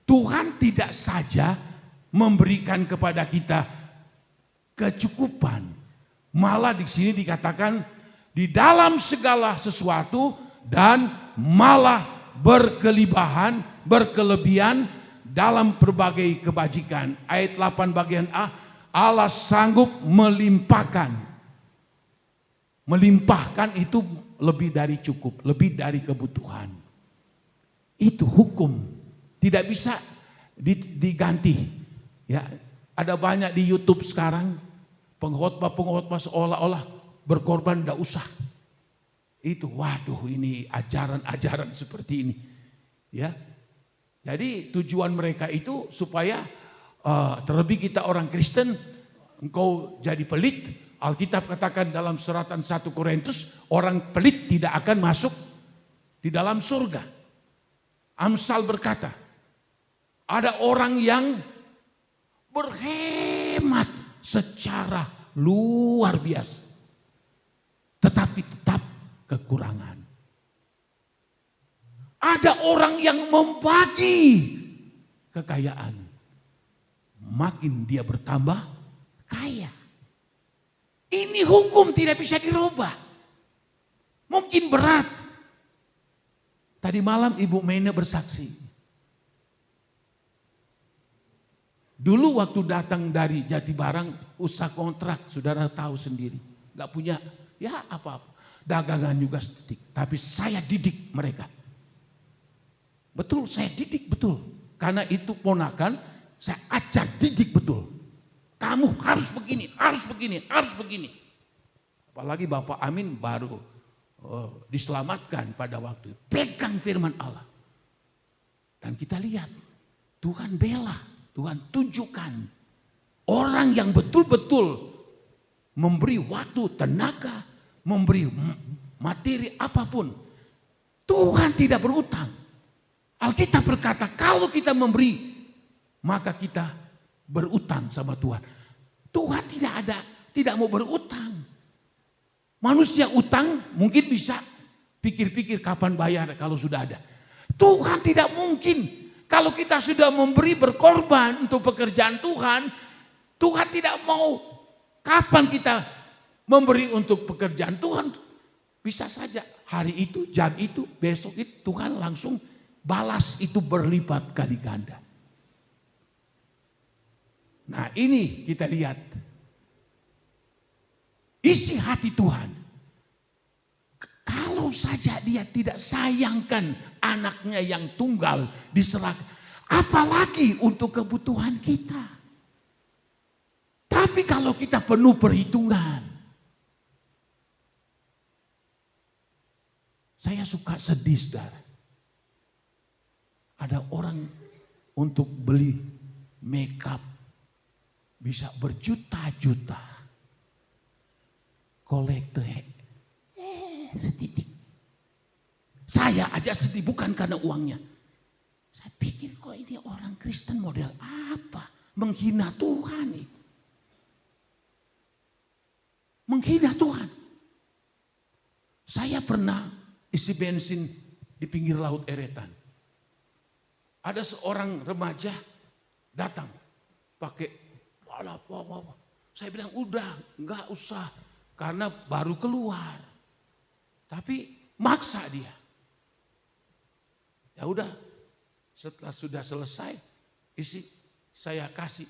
Tuhan tidak saja memberikan kepada kita kecukupan. Malah di sini dikatakan di dalam segala sesuatu dan malah berkelebihan dalam berbagai kebajikan. Ayat 8 bagian A, Allah sanggup melimpahkan. Melimpahkan itu lebih dari cukup, lebih dari kebutuhan. Itu hukum, tidak bisa diganti. Ya, ada banyak di YouTube sekarang pengkhotbah seolah-olah berkorban tidak usah. Itu waduh ini ajaran-ajaran seperti ini. Ya. Jadi tujuan mereka itu supaya terlebih kita orang Kristen, engkau jadi pelit. Alkitab katakan dalam suratan 1 Korintus, orang pelit tidak akan masuk di dalam surga. Amsal berkata, ada orang yang berhemat secara luar biasa, tetapi tetap kekurangan. Ada orang yang membagi kekayaan, makin dia bertambah kaya. Ini hukum tidak bisa dirubah. Mungkin berat. Tadi malam Ibu Mena bersaksi. Dulu waktu datang dari Jatibarang, usaha kontrak, saudara tahu sendiri. Gak punya ya apa-apa. Dagangan juga sedikit. Tapi saya didik mereka. Betul, saya didik betul. Karena itu ponakan, saya ajak didik betul. Kamu harus begini, harus begini, harus begini. Apalagi Bapak Amin baru diselamatkan pada waktu itu. Pegang firman Allah. Dan kita lihat, Tuhan bela, Tuhan tunjukkan. Orang yang betul-betul memberi waktu, tenaga, memberi materi apapun. Tuhan tidak berutang. Alkitab berkata, kalau kita memberi, maka kita berutang sama Tuhan. Tuhan tidak mau berutang. Manusia utang mungkin bisa pikir-pikir kapan bayar kalau sudah ada. Tuhan tidak mungkin. Kalau kita sudah memberi berkorban untuk pekerjaan Tuhan, Tuhan tidak mau kapan kita memberi untuk pekerjaan Tuhan. Bisa saja hari itu, jam itu, besok itu Tuhan langsung balas itu berlipat kali ganda. Nah ini kita lihat. Isi hati Tuhan. Kalau saja dia tidak sayangkan anaknya yang tunggal diserahkan. Apalagi untuk kebutuhan kita. Tapi kalau kita penuh perhitungan. Saya suka sedih, saudara. Ada orang untuk beli makeup bisa berjuta-juta. Kolektor setitik. Saya aja sedih bukan karena uangnya. Saya pikir kok ini orang Kristen model apa? Menghina Tuhan itu. Menghina Tuhan. Saya pernah isi bensin di pinggir laut Eretan. Ada seorang remaja datang pakai saya bilang udah nggak usah karena baru keluar. Tapi maksa dia. Ya udah, setelah sudah selesai isi saya kasih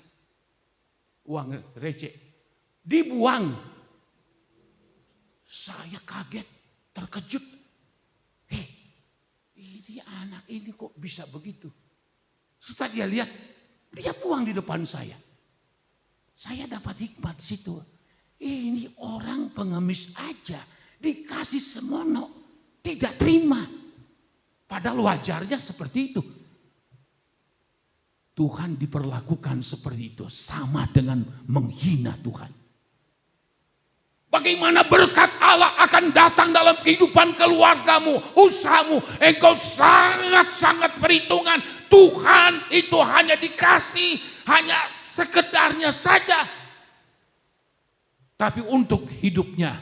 uang receh. Dibuang. Saya kaget, terkejut. Ini anak ini kok bisa begitu? Setelah dia lihat, dia buang di depan saya. Saya dapat hikmat situ. Ini orang pengemis aja, dikasih semono, tidak terima. Padahal wajarnya seperti itu. Tuhan diperlakukan seperti itu, sama dengan menghina Tuhan. Bagaimana berkat Allah akan datang dalam kehidupan keluargamu, usahamu. Engkau sangat-sangat perhitungan. Tuhan itu hanya dikasih, hanya sekedarnya saja. Tapi untuk hidupnya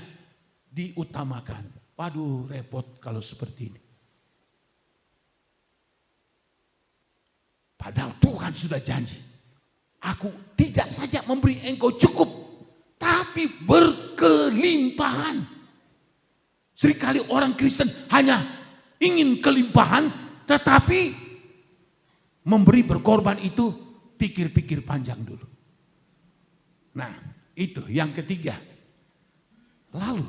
diutamakan. Waduh, repot kalau seperti ini. Padahal Tuhan sudah janji. Aku tidak saja memberi engkau cukup, tapi berkelimpahan. Seringkali orang Kristen hanya ingin kelimpahan, tetapi memberi berkorban itu pikir-pikir panjang dulu. Nah, itu yang ketiga. Lalu,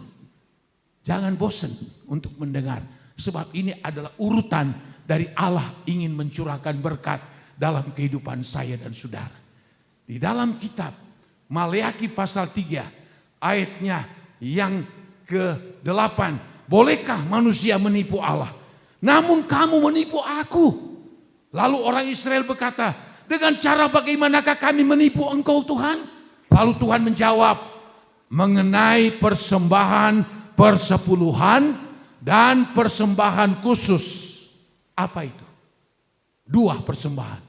jangan bosan untuk mendengar. Sebab ini adalah urutan dari Allah ingin mencurahkan berkat dalam kehidupan saya dan saudara. Di dalam kitab Maleakhi pasal 3 ayatnya yang ke-8. Bolehkah manusia menipu Allah? Namun kamu menipu aku. Lalu orang Israel berkata, dengan cara bagaimanakah kami menipu engkau Tuhan? Lalu Tuhan menjawab, mengenai persembahan persepuluhan dan persembahan khusus. Apa itu? 2 persembahan.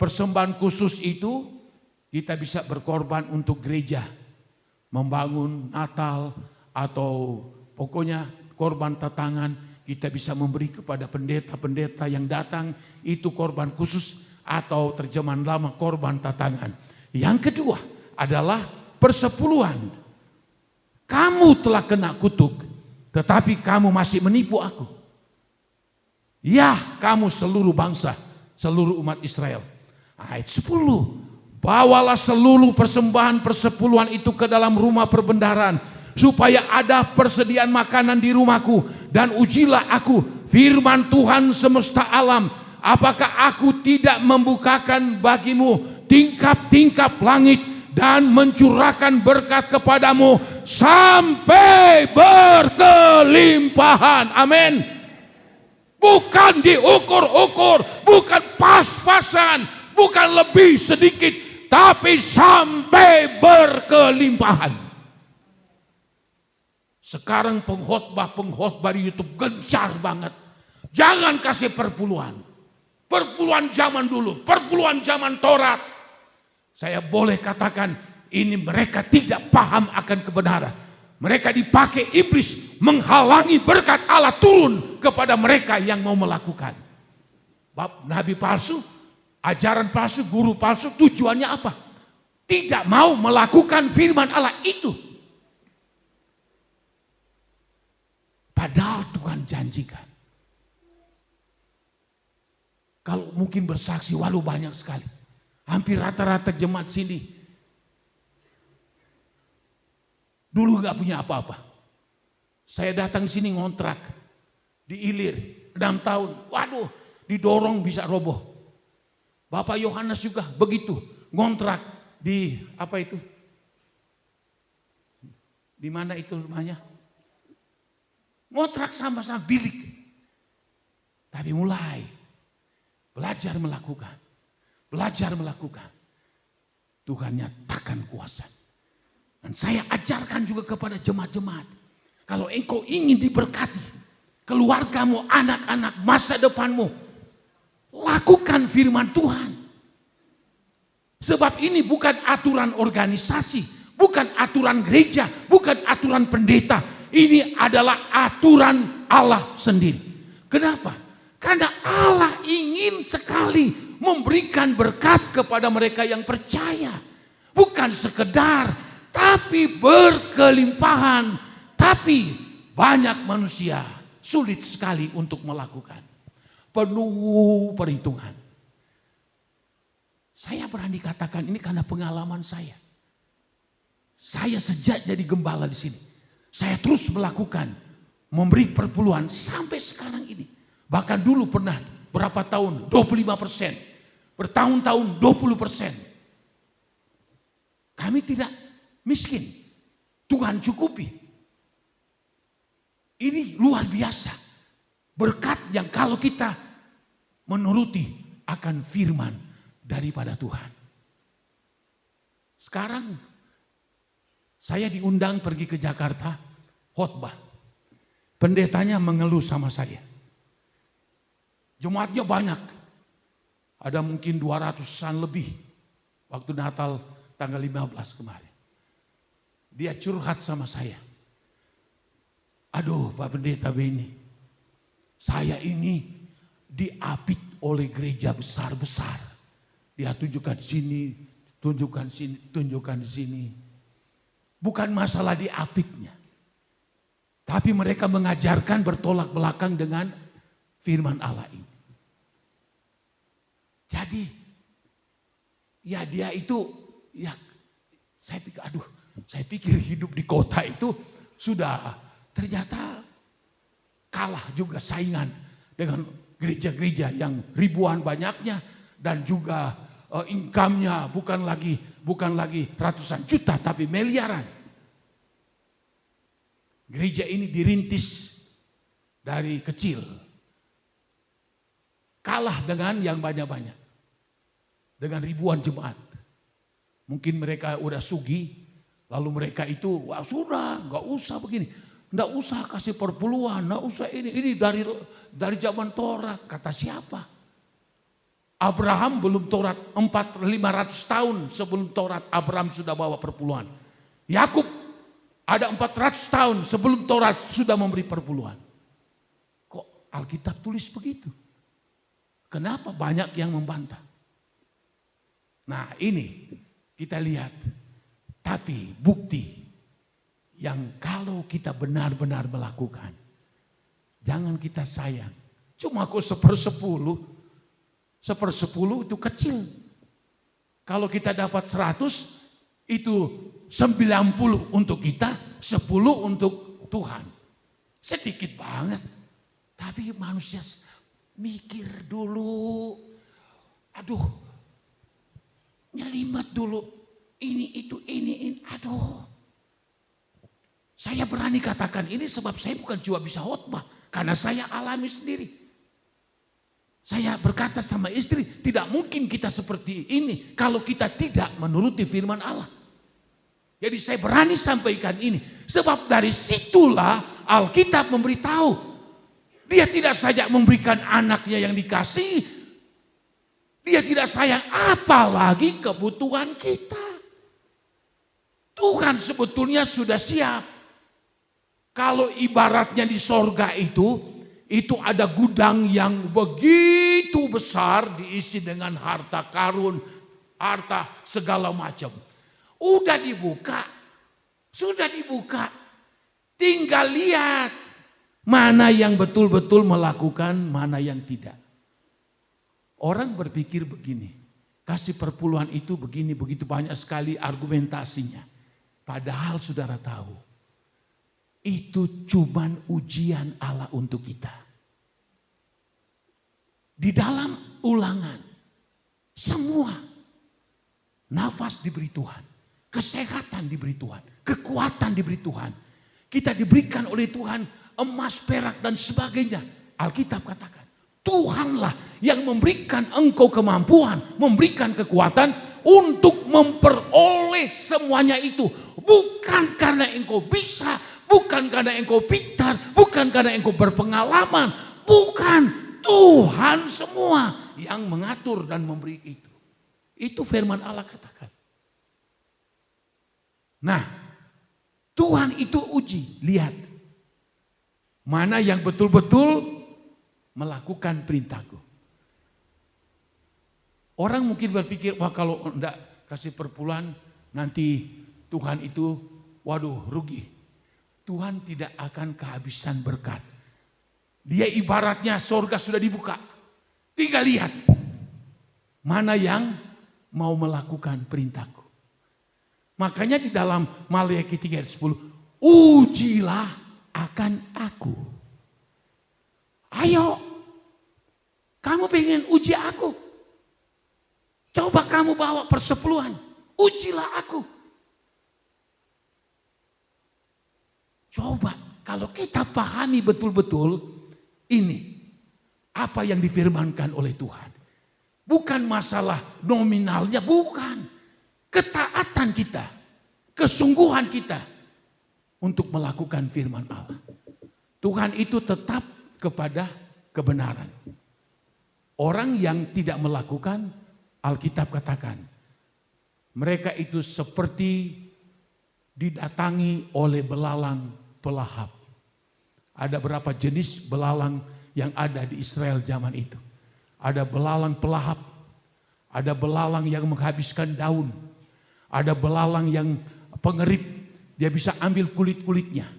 Persembahan khusus itu kita bisa berkorban untuk gereja, membangun Natal, atau pokoknya korban tatangan. Kita bisa memberi kepada pendeta-pendeta yang datang, itu korban khusus, atau terjemahan lama korban tatangan. Yang kedua adalah persepuluhan. Kamu telah kena kutuk, tetapi kamu masih menipu aku. Ya, kamu seluruh bangsa, seluruh umat Israel. Ayat 10. Bawalah seluruh persembahan persepuluhan itu ke dalam rumah perbendaharaan, supaya ada persediaan makanan di rumahku. Dan ujilah aku, firman Tuhan semesta alam, apakah aku tidak membukakan bagimu tingkap-tingkap langit dan mencurahkan berkat kepadamu sampai berkelimpahan. Amin. Bukan diukur-ukur, bukan pas-pasan, bukan lebih sedikit, tapi sampai berkelimpahan. Sekarang pengkhotbah di YouTube gencar banget. Jangan kasih perpuluhan. Perpuluhan zaman dulu, perpuluhan zaman Taurat. Saya boleh katakan ini mereka tidak paham akan kebenaran. Mereka dipakai iblis menghalangi berkat Allah turun kepada mereka yang mau melakukan. Bab nabi palsu, ajaran palsu, guru palsu, tujuannya apa? Tidak mau melakukan firman Allah itu. Padahal Tuhan janjikan. Kalau mungkin bersaksi, walau banyak sekali. Hampir rata-rata jemaat sini dulu gak punya apa-apa. Saya datang sini ngontrak di Ilir 6 tahun. Waduh, didorong bisa roboh. Bapak Yohanes juga begitu, ngontrak di apa itu? Di mana itu rumahnya? Ngontrak sama-sama bilik. Tapi mulai belajar melakukan. Tuhan nyatakan kuasa. Dan saya ajarkan juga kepada jemaat-jemaat. Kalau engkau ingin diberkati, keluargamu, anak-anak, masa depanmu, lakukan firman Tuhan. Sebab ini bukan aturan organisasi, bukan aturan gereja, bukan aturan pendeta. Ini adalah aturan Allah sendiri. Kenapa? Karena Allah ingin sekali memberikan berkat kepada mereka yang percaya. Bukan sekedar, tapi berkelimpahan. Tapi banyak manusia sulit sekali untuk melakukan. Penuh perhitungan. Saya berani katakan ini karena pengalaman saya. Saya sejak jadi gembala di sini. Saya terus melakukan, memberi perpuluhan sampai sekarang ini. Bahkan dulu pernah berapa tahun, 25%. Bertahun-tahun 20%. Kami tidak miskin. Tuhan cukupi. Ini luar biasa. Berkat yang kalau kita menuruti akan firman daripada Tuhan. Sekarang saya diundang pergi ke Jakarta khotbah. Pendetanya mengeluh sama saya. Jemaatnya banyak. Ada mungkin 200-an lebih waktu Natal tanggal 15 kemarin. Dia curhat sama saya. Aduh Pak Pendeta Beni, saya ini diapit oleh gereja besar-besar. Dia tunjukkan sini, tunjukkan sini, tunjukkan di sini. Bukan masalah diapitnya. Tapi mereka mengajarkan bertolak belakang dengan firman Allah ini. Jadi, ya dia itu, ya saya pikir hidup di kota itu sudah ternyata kalah juga saingan dengan gereja-gereja yang ribuan banyaknya dan juga income-nya bukan lagi ratusan juta tapi miliaran. Gereja ini dirintis dari kecil. Kalah dengan yang banyak-banyak. Dengan ribuan jemaat. Mungkin mereka udah sugih, lalu mereka itu, wah sudah, nggak usah begini, nggak usah kasih perpuluhan, nggak usah ini dari zaman Taurat. Kata siapa? Abraham belum Taurat 500 tahun sebelum Taurat Abraham sudah bawa perpuluhan. Yakub ada 400 tahun sebelum Taurat sudah memberi perpuluhan. Kok Alkitab tulis begitu? Kenapa banyak yang membantah? Nah ini kita lihat, tapi bukti yang kalau kita benar-benar melakukan, jangan kita sayang. Cuma kok 1/10 itu kecil. Kalau kita dapat 100, itu 90 untuk kita, 10 untuk Tuhan. Sedikit banget. Tapi manusia mikir dulu, aduh, nyelimet dulu, ini, aduh. Saya berani katakan ini sebab saya bukan cuma bisa khotbah, karena saya alami sendiri. Saya berkata sama istri, tidak mungkin kita seperti ini kalau kita tidak menuruti firman Allah. Jadi saya berani sampaikan ini, sebab dari situlah Alkitab memberitahu. Dia tidak saja memberikan anaknya yang dikasihi, dia tidak sayang apalagi kebutuhan kita. Tuhan sebetulnya sudah siap. Kalau ibaratnya di sorga itu ada gudang yang begitu besar diisi dengan harta karun, harta segala macam. Sudah dibuka. Tinggal lihat mana yang betul-betul melakukan, mana yang tidak. Orang berpikir begini, kasih perpuluhan itu begini, begitu banyak sekali argumentasinya. Padahal saudara tahu, itu cuman ujian Allah untuk kita. Di dalam Ulangan, semua nafas diberi Tuhan, kesehatan diberi Tuhan, kekuatan diberi Tuhan. Kita diberikan oleh Tuhan emas, perak dan sebagainya. Alkitab katakan, Tuhanlah yang memberikan engkau kemampuan, memberikan kekuatan untuk memperoleh semuanya itu. Bukan karena engkau bisa, bukan karena engkau pintar, bukan karena engkau berpengalaman. Bukan, Tuhan semua yang mengatur dan memberi itu. Itu firman Allah katakan. Nah, Tuhan itu uji, lihat. Mana yang betul-betul melakukan perintahku. Orang mungkin berpikir, wah kalau enggak kasih perpuluhan nanti Tuhan itu, waduh rugi. Tuhan tidak akan kehabisan berkat. Dia ibaratnya sorga sudah dibuka. Tinggal lihat mana yang mau melakukan perintahku. Makanya di dalam Maliaki 3 ayat 10, ujilah akan aku. Ayo, kamu pengen uji aku? Coba kamu bawa persepuluhan, ujilah aku. Coba kalau kita pahami betul-betul ini, apa yang difirmankan oleh Tuhan. Bukan masalah nominalnya, bukan. Ketaatan kita, kesungguhan kita untuk melakukan firman Allah. Tuhan itu tetap kepada kebenaran. Orang yang tidak melakukan, Alkitab katakan, mereka itu seperti didatangi oleh belalang pelahap. Ada berapa jenis belalang yang ada di Israel zaman itu. Ada belalang pelahap, ada belalang yang menghabiskan daun, ada belalang yang pengerip, dia bisa ambil kulit-kulitnya.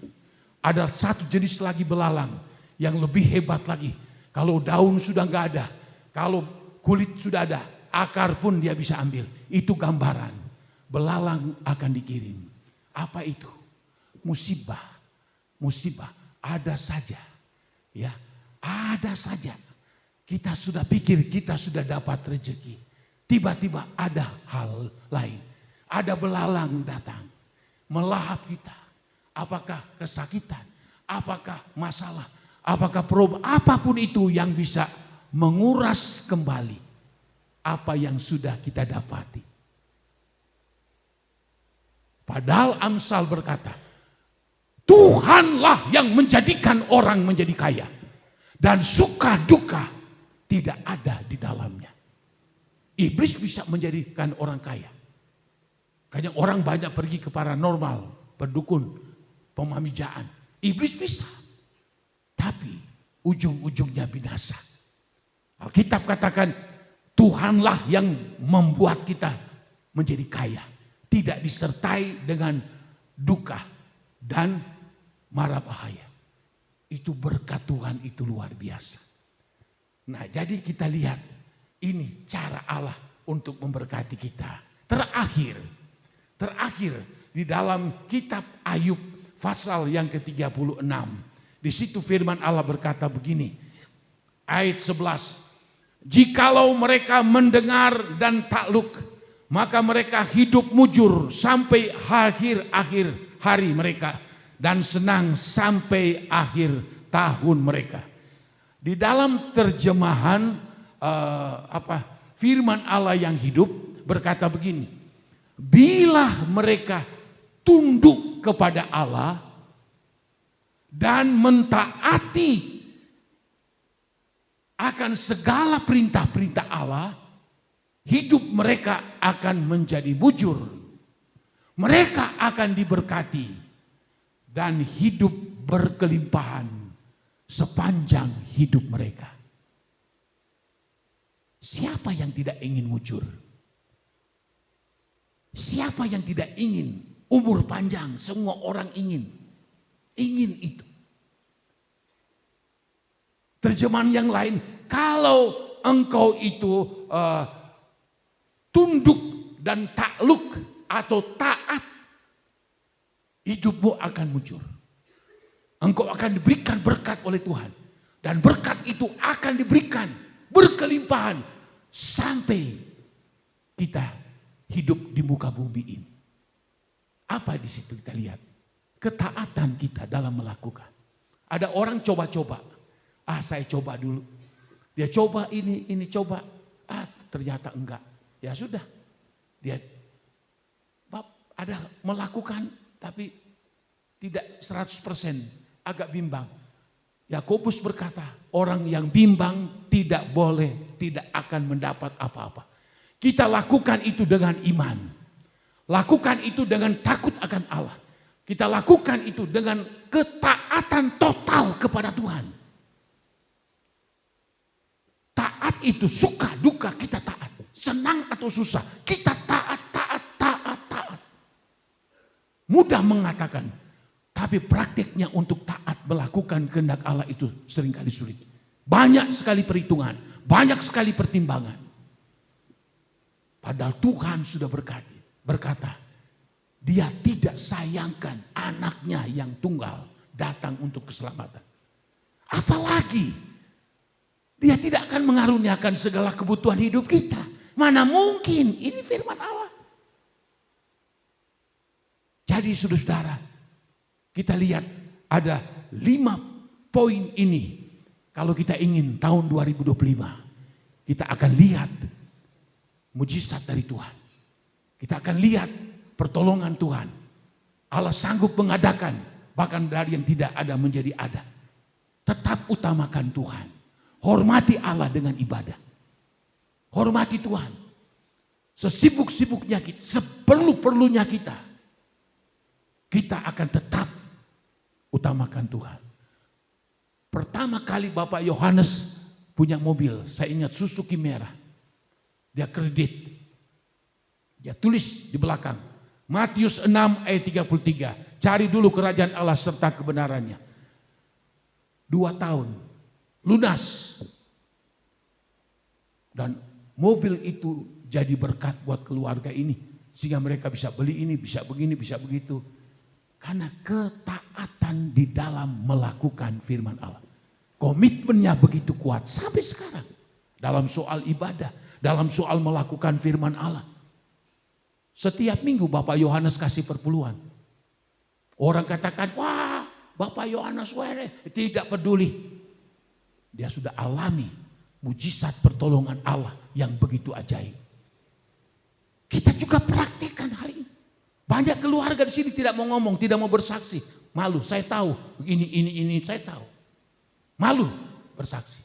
Ada satu jenis lagi belalang yang lebih hebat lagi. Kalau daun sudah nggak ada, kalau kulit sudah ada, akar pun dia bisa ambil. Itu gambaran. Belalang akan dikirim. Apa itu? Musibah. Musibah. Ada saja. Ya, ada saja. Kita sudah pikir kita sudah dapat rezeki. Tiba-tiba ada hal lain. Ada belalang datang. Melahap kita. Apakah kesakitan? Apakah masalah? Apakah problem? Apapun itu yang bisa menguras kembali apa yang sudah kita dapati. Padahal Amsal berkata, Tuhanlah yang menjadikan orang menjadi kaya. Dan suka duka tidak ada di dalamnya. Iblis bisa menjadikan orang kaya. Kayaknya orang banyak pergi ke paranormal, berdukun, pemamijaan. Iblis bisa. Tapi ujung-ujungnya binasa. Alkitab katakan Tuhanlah yang membuat kita menjadi kaya. Tidak disertai dengan duka dan mara bahaya. Itu berkat Tuhan itu luar biasa. Nah jadi kita lihat ini cara Allah untuk memberkati kita. Terakhir di dalam kitab Ayub pasal yang ke-36. Di situ firman Allah berkata begini, ayat 11. Jikalau mereka mendengar dan takluk, maka mereka hidup mujur sampai akhir-akhir hari mereka dan senang sampai akhir tahun mereka. Di dalam terjemahan firman Allah yang hidup berkata begini, bila mereka tunduk kepada Allah dan mentaati akan segala perintah-perintah Allah, hidup mereka akan menjadi mujur. Mereka akan diberkati dan hidup berkelimpahan sepanjang hidup mereka. Siapa yang tidak ingin mujur? Siapa yang tidak ingin umur panjang? Semua orang ingin itu. Terjemahan yang lain, kalau engkau itu tunduk dan takluk atau taat, hidupmu akan muncul. Engkau akan diberikan berkat oleh Tuhan. Dan berkat itu akan diberikan berkelimpahan sampai kita hidup di muka bumi ini. Apa di situ kita lihat? Ketaatan kita dalam melakukan. Ada orang coba-coba. Saya coba dulu. Dia coba ini coba. Ternyata enggak. Ya sudah. Dia ada melakukan tapi tidak 100%, agak bimbang. Yakobus berkata, orang yang bimbang tidak akan mendapat apa-apa. Kita lakukan itu dengan iman. Lakukan itu dengan takut akan Allah. Kita lakukan itu dengan ketaatan total kepada Tuhan. Taat itu suka duka kita taat. Senang atau susah kita taat. Mudah mengatakan, tapi praktiknya untuk taat melakukan kehendak Allah itu seringkali sulit. Banyak sekali perhitungan, banyak sekali pertimbangan. Padahal Tuhan sudah berkata, Dia tidak sayangkan anaknya yang tunggal datang untuk keselamatan. Apalagi Dia tidak akan mengaruniakan segala kebutuhan hidup kita. Mana mungkin, ini firman Allah. Jadi saudara, kita lihat ada 5 poin ini. Kalau kita ingin tahun 2025, kita akan lihat mujizat dari Tuhan. Kita akan lihat pertolongan Tuhan. Allah sanggup mengadakan, bahkan dari yang tidak ada menjadi ada. Tetap utamakan Tuhan. Hormati Allah dengan ibadah. Hormati Tuhan. Sesibuk-sibuknya kita, seperlu-perlunya kita akan tetap utamakan Tuhan. Pertama kali Bapak Yohanes punya mobil, saya ingat Suzuki merah. Dia kredit. Dia tulis di belakang, Matius 6 ayat 33. Cari dulu kerajaan Allah serta kebenarannya. 2 tahun, lunas. Dan mobil itu jadi berkat buat keluarga ini. Sehingga mereka bisa beli ini, bisa begini, bisa begitu. Karena ketaatan di dalam melakukan firman Allah. Komitmennya begitu kuat sampai sekarang. Dalam soal ibadah, dalam soal melakukan firman Allah. Setiap minggu Bapak Yohanes kasih perpuluhan. Orang katakan, wah Bapak Yohanes tidak peduli. Dia sudah alami mujizat pertolongan Allah yang begitu ajaib. Kita juga praktikkan hari ini. Banyak keluarga di sini tidak mau ngomong, tidak mau bersaksi. Malu, saya tahu. Ini saya tahu. Malu bersaksi.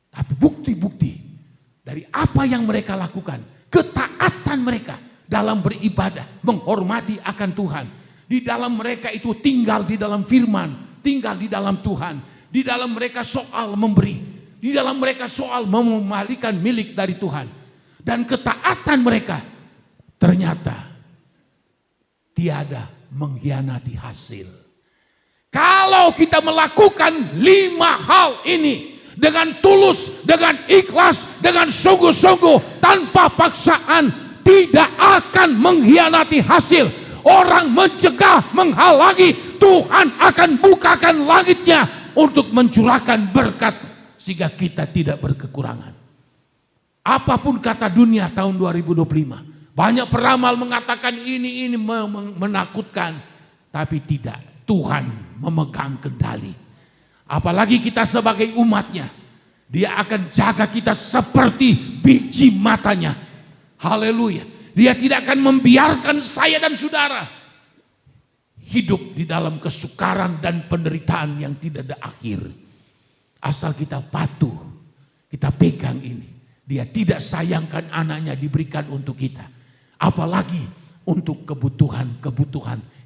Tapi bukti-bukti dari apa yang mereka lakukan. Ketaatan mereka dalam beribadah. Menghormati akan Tuhan. Di dalam mereka itu tinggal di dalam firman. Tinggal di dalam Tuhan. Di dalam mereka soal memberi. Di dalam mereka soal memalikan milik dari Tuhan. Dan ketaatan mereka ternyata tiada mengkhianati hasil. Kalau kita melakukan 5 hal ini dengan tulus, dengan ikhlas, dengan sungguh-sungguh, tanpa paksaan, tidak akan mengkhianati hasil. Orang mencegah, menghalangi, Tuhan akan bukakan langitnya untuk mencurahkan berkat sehingga kita tidak berkekurangan. Apapun kata dunia tahun 2025. Banyak peramal mengatakan ini menakutkan. Tapi tidak. Tuhan memegang kendali. Apalagi kita sebagai umatnya. Dia akan jaga kita seperti biji matanya. Haleluya. Dia tidak akan membiarkan saya dan saudara hidup di dalam kesukaran dan penderitaan yang tidak ada akhir. Asal kita patuh. Kita pegang ini. Dia tidak sayangkan anaknya diberikan untuk kita. Apalagi untuk kebutuhan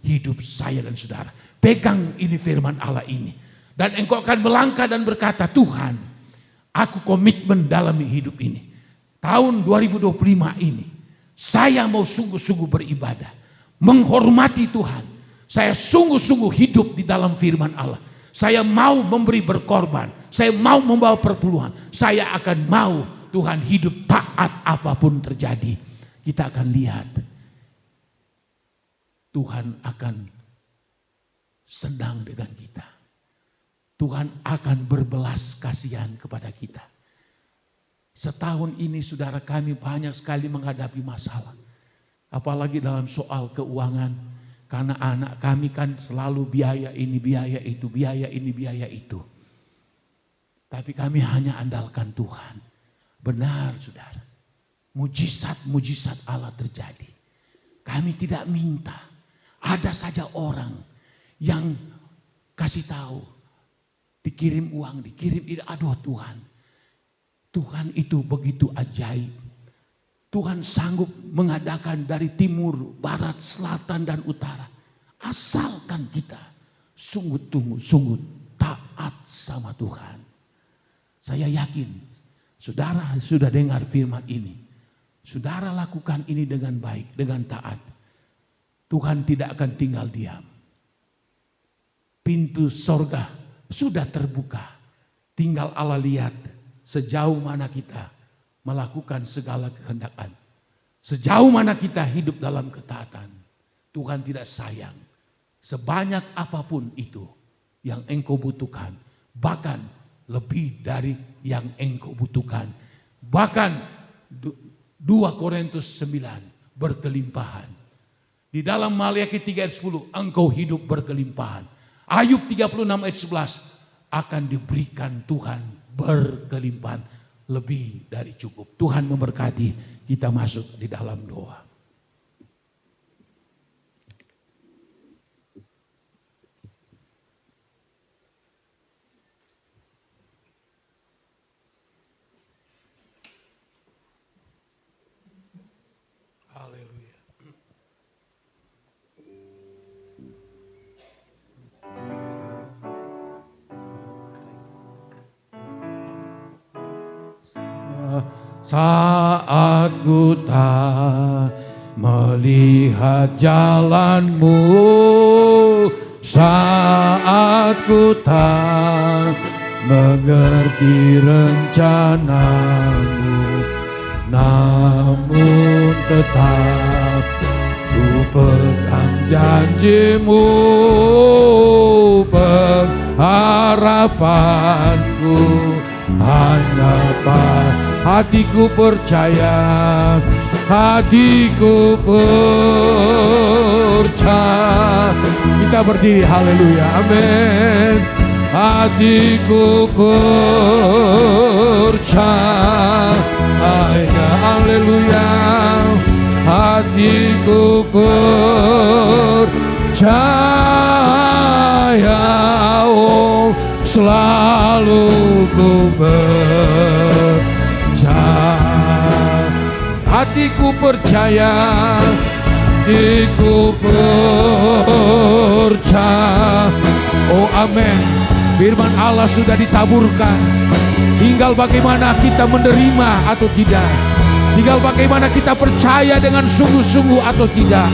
hidup saya dan saudara. Pegang ini firman Allah ini. Dan engkau akan melangkah dan berkata, Tuhan, aku komitmen dalam hidup ini. Tahun 2025 ini, saya mau sungguh-sungguh beribadah. Menghormati Tuhan. Saya sungguh-sungguh hidup di dalam firman Allah. Saya mau memberi berkorban. Saya mau membawa perpuluhan. Saya akan mau Tuhan hidup taat apapun terjadi. Kita akan lihat Tuhan akan senang dengan kita. Tuhan akan berbelas kasihan kepada kita. Setahun ini saudara kami banyak sekali menghadapi masalah. Apalagi dalam soal keuangan. Karena anak kami kan selalu biaya ini, biaya itu, biaya ini, biaya itu. Tapi kami hanya andalkan Tuhan. Benar saudara. Mujizat-mujizat Allah terjadi. Kami tidak minta. Ada saja orang yang kasih tahu. Dikirim uang, dikirim ini. Aduh Tuhan. Tuhan itu begitu ajaib. Tuhan sanggup mengadakan dari timur, barat, selatan, dan utara. Asalkan kita sungguh taat sama Tuhan. Saya yakin, saudara sudah dengar firman ini. Saudara lakukan ini dengan baik, dengan taat. Tuhan tidak akan tinggal diam. Pintu sorga sudah terbuka. Tinggal Allah lihat sejauh mana kita melakukan segala kehendak-Nya. Sejauh mana kita hidup dalam ketaatan. Tuhan tidak sayang. Sebanyak apapun itu yang engkau butuhkan. Bahkan lebih dari yang engkau butuhkan. Bahkan 2 Korintus 9 berkelimpahan. Di dalam Maliaki 3 ayat 10 engkau hidup berkelimpahan. Ayub 36 ayat 11 akan diberikan Tuhan berkelimpahan. Lebih dari cukup. Tuhan memberkati. Kita masuk di dalam doa. Haleluya. Saat ku tak melihat jalanmu, saat ku tak mengerti rencanamu, namun tetap ku pegang janjimu, pengharapanku hanya hatiku percaya, hatiku percaya. Kita berdiri, haleluya, amin. Hatiku percaya, haleluya. Hatiku percaya, oh selalu ku hatiku percaya, hatiku percaya. Oh amin. Firman Allah sudah ditaburkan. Tinggal bagaimana kita menerima atau tidak. Tinggal bagaimana kita percaya dengan sungguh-sungguh atau tidak.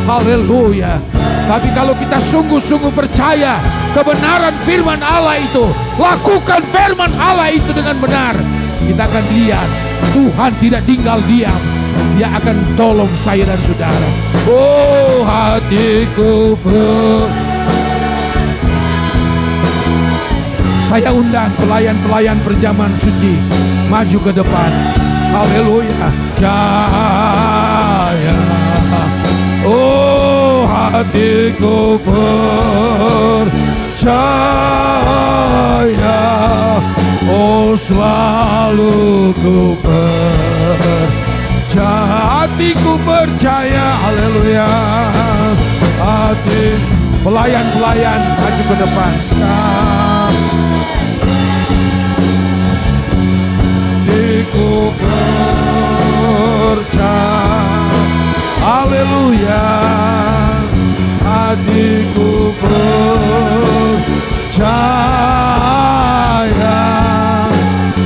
Haleluya. Tapi kalau kita sungguh-sungguh percaya kebenaran firman Allah itu, lakukan firman Allah itu dengan benar, kita akan lihat Tuhan tidak tinggal diam. Dia akan tolong saya dan saudara. Oh hatiku saya undang pelayan-pelayan perjamuan suci maju ke depan. Haleluya. Jaya. Oh hatiku percaya, oh selalu ku percaya, hatiku percaya, haleluya. Hati pelayan-pelayan maju ke depan. Hatiku percaya, haleluya. Hatiku percaya,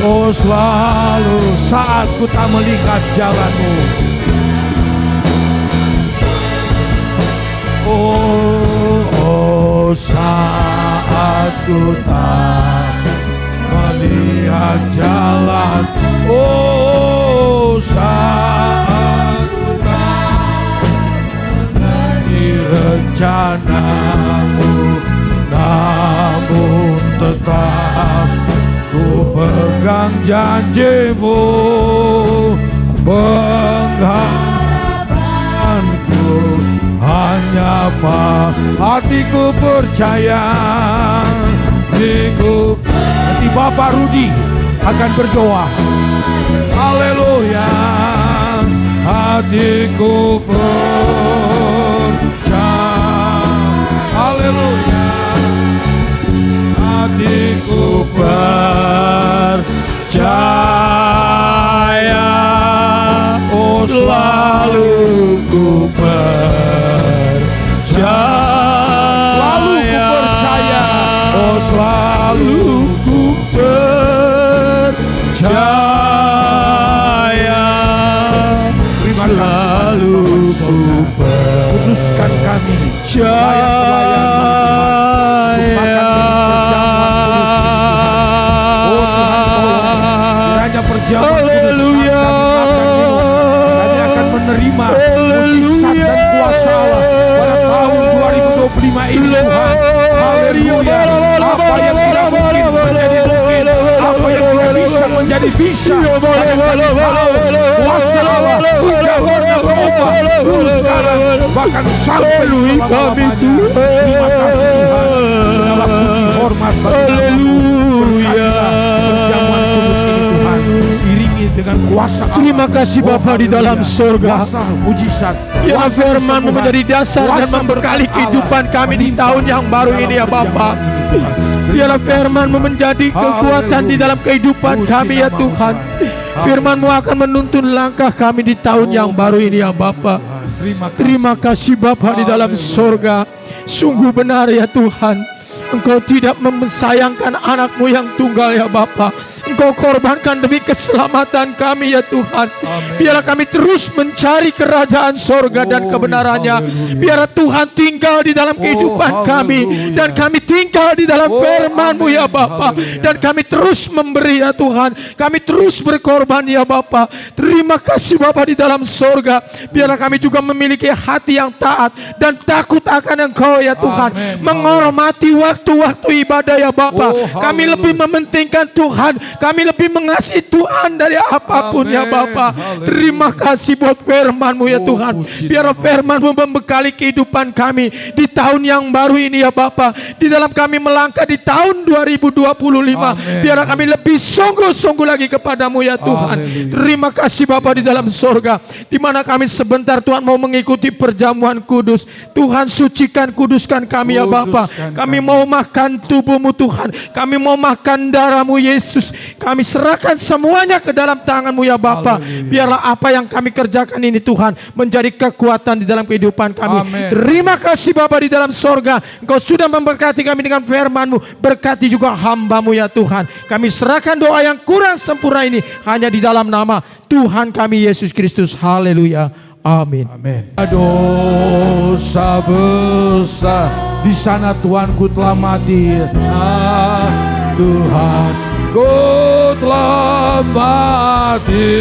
oh selalu saat ku tak melihat jalanmu. Oh saat ku tak lihat jalan, oh saat mengerti rencanamu, namun tetap ku pegang janjimu, pengharapanku hanya hatiku percaya. Nanti Bapak Rudi akan berdoa. Haleluya. Hatiku percaya. Haleluya. Hatiku percaya. Oh selalu ku percaya. Selalu ku percaya. Selalu ku putuskan kami percaya. Oh Tuhan tolong kiranya perjamuan Haleluya. Kami akan menerima mujizat dan kuasa Allah pada tahun 2025 ini Tuhan. Haleluya. Apa yang tidak mungkin menjadi mungkin, apa yang tidak bisa menjadi bisa. Kuasa Allah tidak pernah berubah dulu sekarang bahkan sampai selama-lamanya. Terima kasih Tuhan. Segala puji hormat bagi Haleluya. Perjamuan kudus ini Tuhan iringi dengan kuasa Allah. Terima kasih Bapa di dalam surga. Mujizat. Ya firman-Mu menjadi dasar dan membekali kehidupan kami di tahun yang baru ini ya Bapa. Biarlah firman-Mu menjadi kekuatan di dalam kehidupan kami ya Tuhan. Firman-Mu akan menuntun langkah kami di tahun yang baru ini ya Bapa. Terima kasih Bapa di dalam surga. Sungguh benar ya Tuhan, Engkau tidak memsayangkan anak-Mu yang tunggal ya Bapa. Engkau korbankan demi keselamatan kami ya Tuhan. Biarlah kami terus mencari kerajaan sorga dan kebenarannya. Biarlah Tuhan tinggal di dalam kehidupan kami, dan kami tinggal di dalam firman-Mu ya Bapa. Dan kami terus memberi ya Tuhan. Kami terus berkorban ya Bapa. Terima kasih Bapa di dalam sorga. Biarlah kami juga memiliki hati yang taat dan takut akan Engkau ya Tuhan. Menghormati waktu-waktu ibadah ya Bapa. Kami lebih mementingkan Tuhan. Kami lebih mengasihi Tuhan dari apapun ya Bapa. Terima kasih buat firman-Mu ya Tuhan. Biar firman-Mu membekali kehidupan kami di tahun yang baru ini ya Bapa. Di dalam kami melangkah di tahun 2025. Biar kami lebih sungguh-sungguh lagi kepadamu ya Tuhan. Terima kasih Bapa di dalam surga. Di mana kami sebentar Tuhan mau mengikuti perjamuan kudus. Tuhan sucikan, kuduskan kami ya Bapa. Kami mau makan tubuh-Mu Tuhan. Kami mau makan darah-Mu Yesus. Kami serahkan semuanya ke dalam tangan-Mu ya Bapa. Biarlah apa yang kami kerjakan ini Tuhan menjadi kekuatan di dalam kehidupan kami. Terima kasih Bapa di dalam sorga. Engkau sudah memberkati kami dengan firman-Mu. Berkati juga hamba-Mu ya Tuhan. Kami serahkan doa yang kurang sempurna ini hanya di dalam nama Tuhan kami Yesus Kristus. Haleluya. Amin. Dosa besar di sana Tuhanku telah mati. Tuhan, ku telah mati.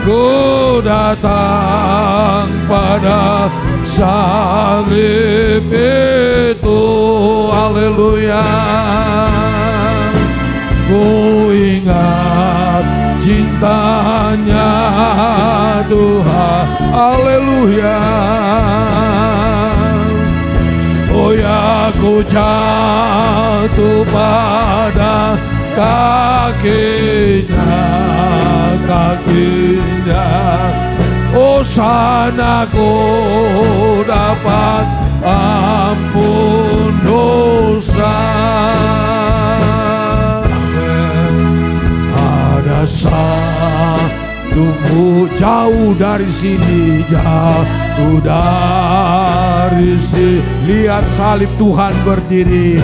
Ku datang pada salib itu. Haleluya. Ku ingat cintanya Tuhan. Haleluya. Oh ya, ku jatuh pada kakinya. Oh sana ku dapat ampun dosa. Ada satumu jauh dari sini, jauh dari sini. Lihat salib Tuhan berdiri,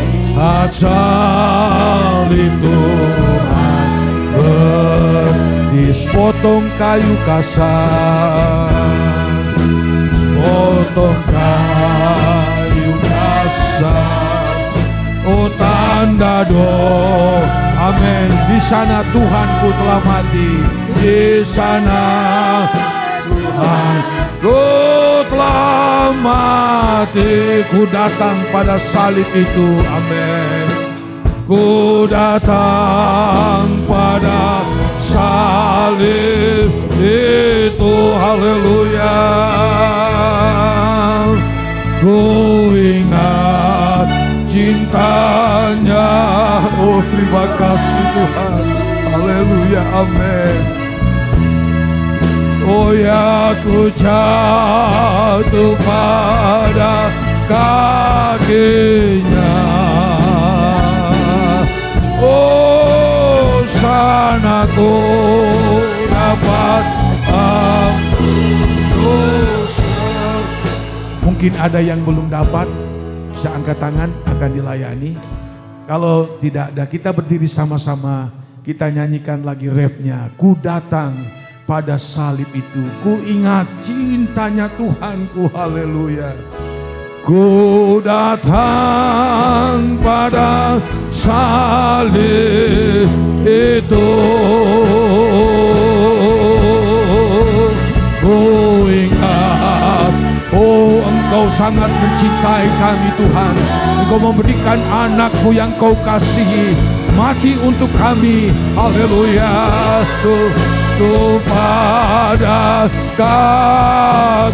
salib Tuhan berdiri, sepotong kayu kasar, sepotong kayu kasar. Oh Andado. Amin. Di sana Tuhanku telah mati. Di sana Tuhanku telah mati. Ku datang pada salib itu. Amin. Ku datang pada salib itu. Haleluya. Ku ingat cintanya. Oh, terima kasih Tuhan. Haleluya. Amin. Oh ya, ku jatuh pada kakinya. Oh, sana ku dapat dosa. Mungkin ada yang belum dapat, bisa angkat tangan, akan dilayani. Kalau tidak ada, kita berdiri sama-sama, kita nyanyikan lagi refnya. Ku datang pada salib itu, ku ingat cintanya Tuhanku. Haleluya. Ku datang pada salib itu. Ku ingat, oh Engkau sangat mencintai kami Tuhan. Engkau memberikan anakmu yang Kau kasihi mati untuk kami. Haleluya. Tuh pada kakinya.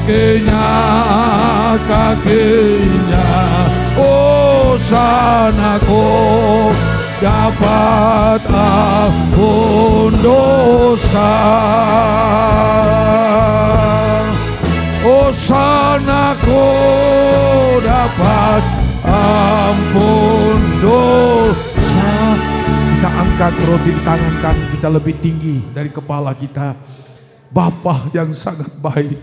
Oh sana kau dapat ampun dosa. Oh sana kau dapat ampun dosa. Kita angkat roti di tangan kami, kita lebih tinggi dari kepala kita. Bapa yang sangat baik,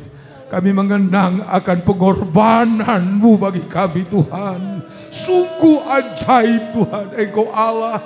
kami mengenang akan pengorbanan-Mu bagi kami Tuhan. Sungguh ajaib Tuhan, Engkau Allah,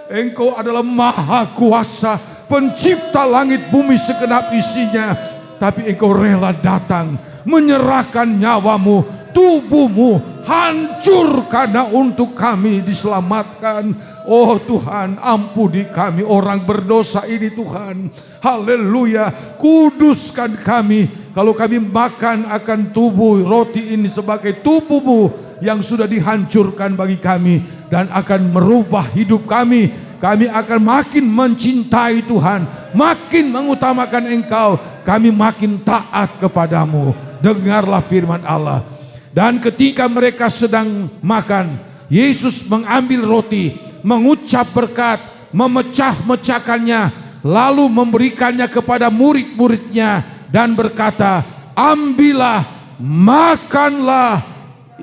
Engkau adalah Maha Kuasa, pencipta langit bumi segenap isinya. Tapi Engkau rela datang, menyerahkan nyawa-Mu, tubuh-Mu hancur karena untuk kami diselamatkan. Oh Tuhan, ampuni kami orang berdosa ini Tuhan. Haleluya. Kuduskan kami. Kalau kami makan akan tubuh roti ini sebagai tubuh-Mu yang sudah dihancurkan bagi kami dan akan merubah hidup kami. Kami akan makin mencintai Tuhan, makin mengutamakan Engkau. Kami makin taat kepadamu. Dengarlah firman Allah. Dan ketika mereka sedang makan, Yesus mengambil roti, mengucap berkat, memecah-mecahkannya, lalu memberikannya kepada murid-muridnya dan berkata, ambillah, makanlah,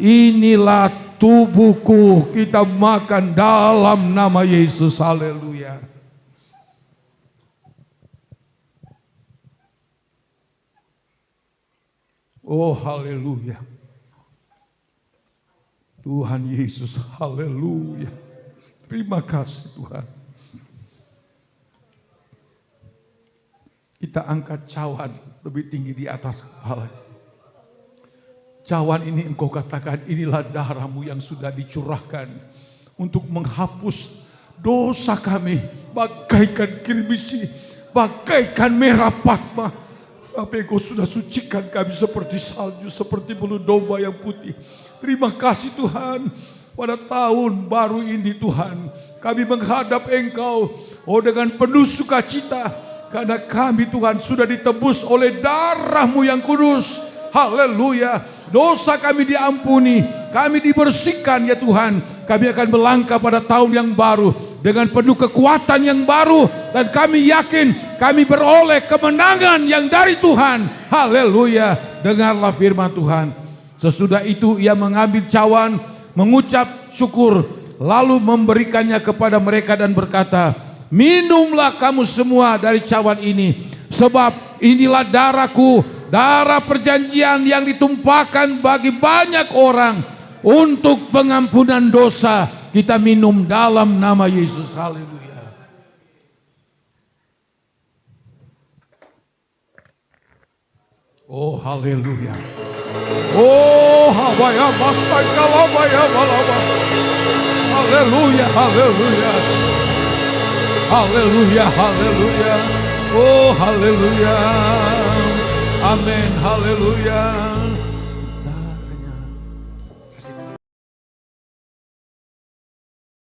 inilah tubuhku. Kita makan dalam nama Yesus. Haleluya. Oh haleluya. Tuhan Yesus, haleluya. Terima kasih Tuhan. Kita angkat cawan lebih tinggi di atas kepala. Cawan ini Engkau katakan, inilah darah-Mu yang sudah dicurahkan untuk menghapus dosa kami, bagaikan kirmisi, bagaikan merah patma. Tapi Engkau sudah sucikan kami seperti salju, seperti bulu domba yang putih. Terima kasih Tuhan. Pada tahun baru ini Tuhan, kami menghadap Engkau, oh dengan penuh sukacita, karena kami Tuhan sudah ditebus oleh darah-Mu yang kudus. Haleluya. Dosa kami diampuni, kami dibersihkan ya Tuhan. Kami akan melangkah pada tahun yang baru dengan penuh kekuatan yang baru, dan kami yakin kami beroleh kemenangan yang dari Tuhan. Haleluya. Dengarlah firman Tuhan. Sesudah itu ia mengambil cawan, mengucap syukur, lalu memberikannya kepada mereka dan berkata, minumlah kamu semua dari cawan ini, sebab inilah darahku, darah perjanjian yang ditumpahkan bagi banyak orang untuk pengampunan dosa. Kita minum dalam nama Yesus. Haleluya. Oh haleluya. Oh, habaya basai kalabaya balaba. haleluya, haleluya. Haleluya, haleluya. Oh, haleluya. Amin, haleluya.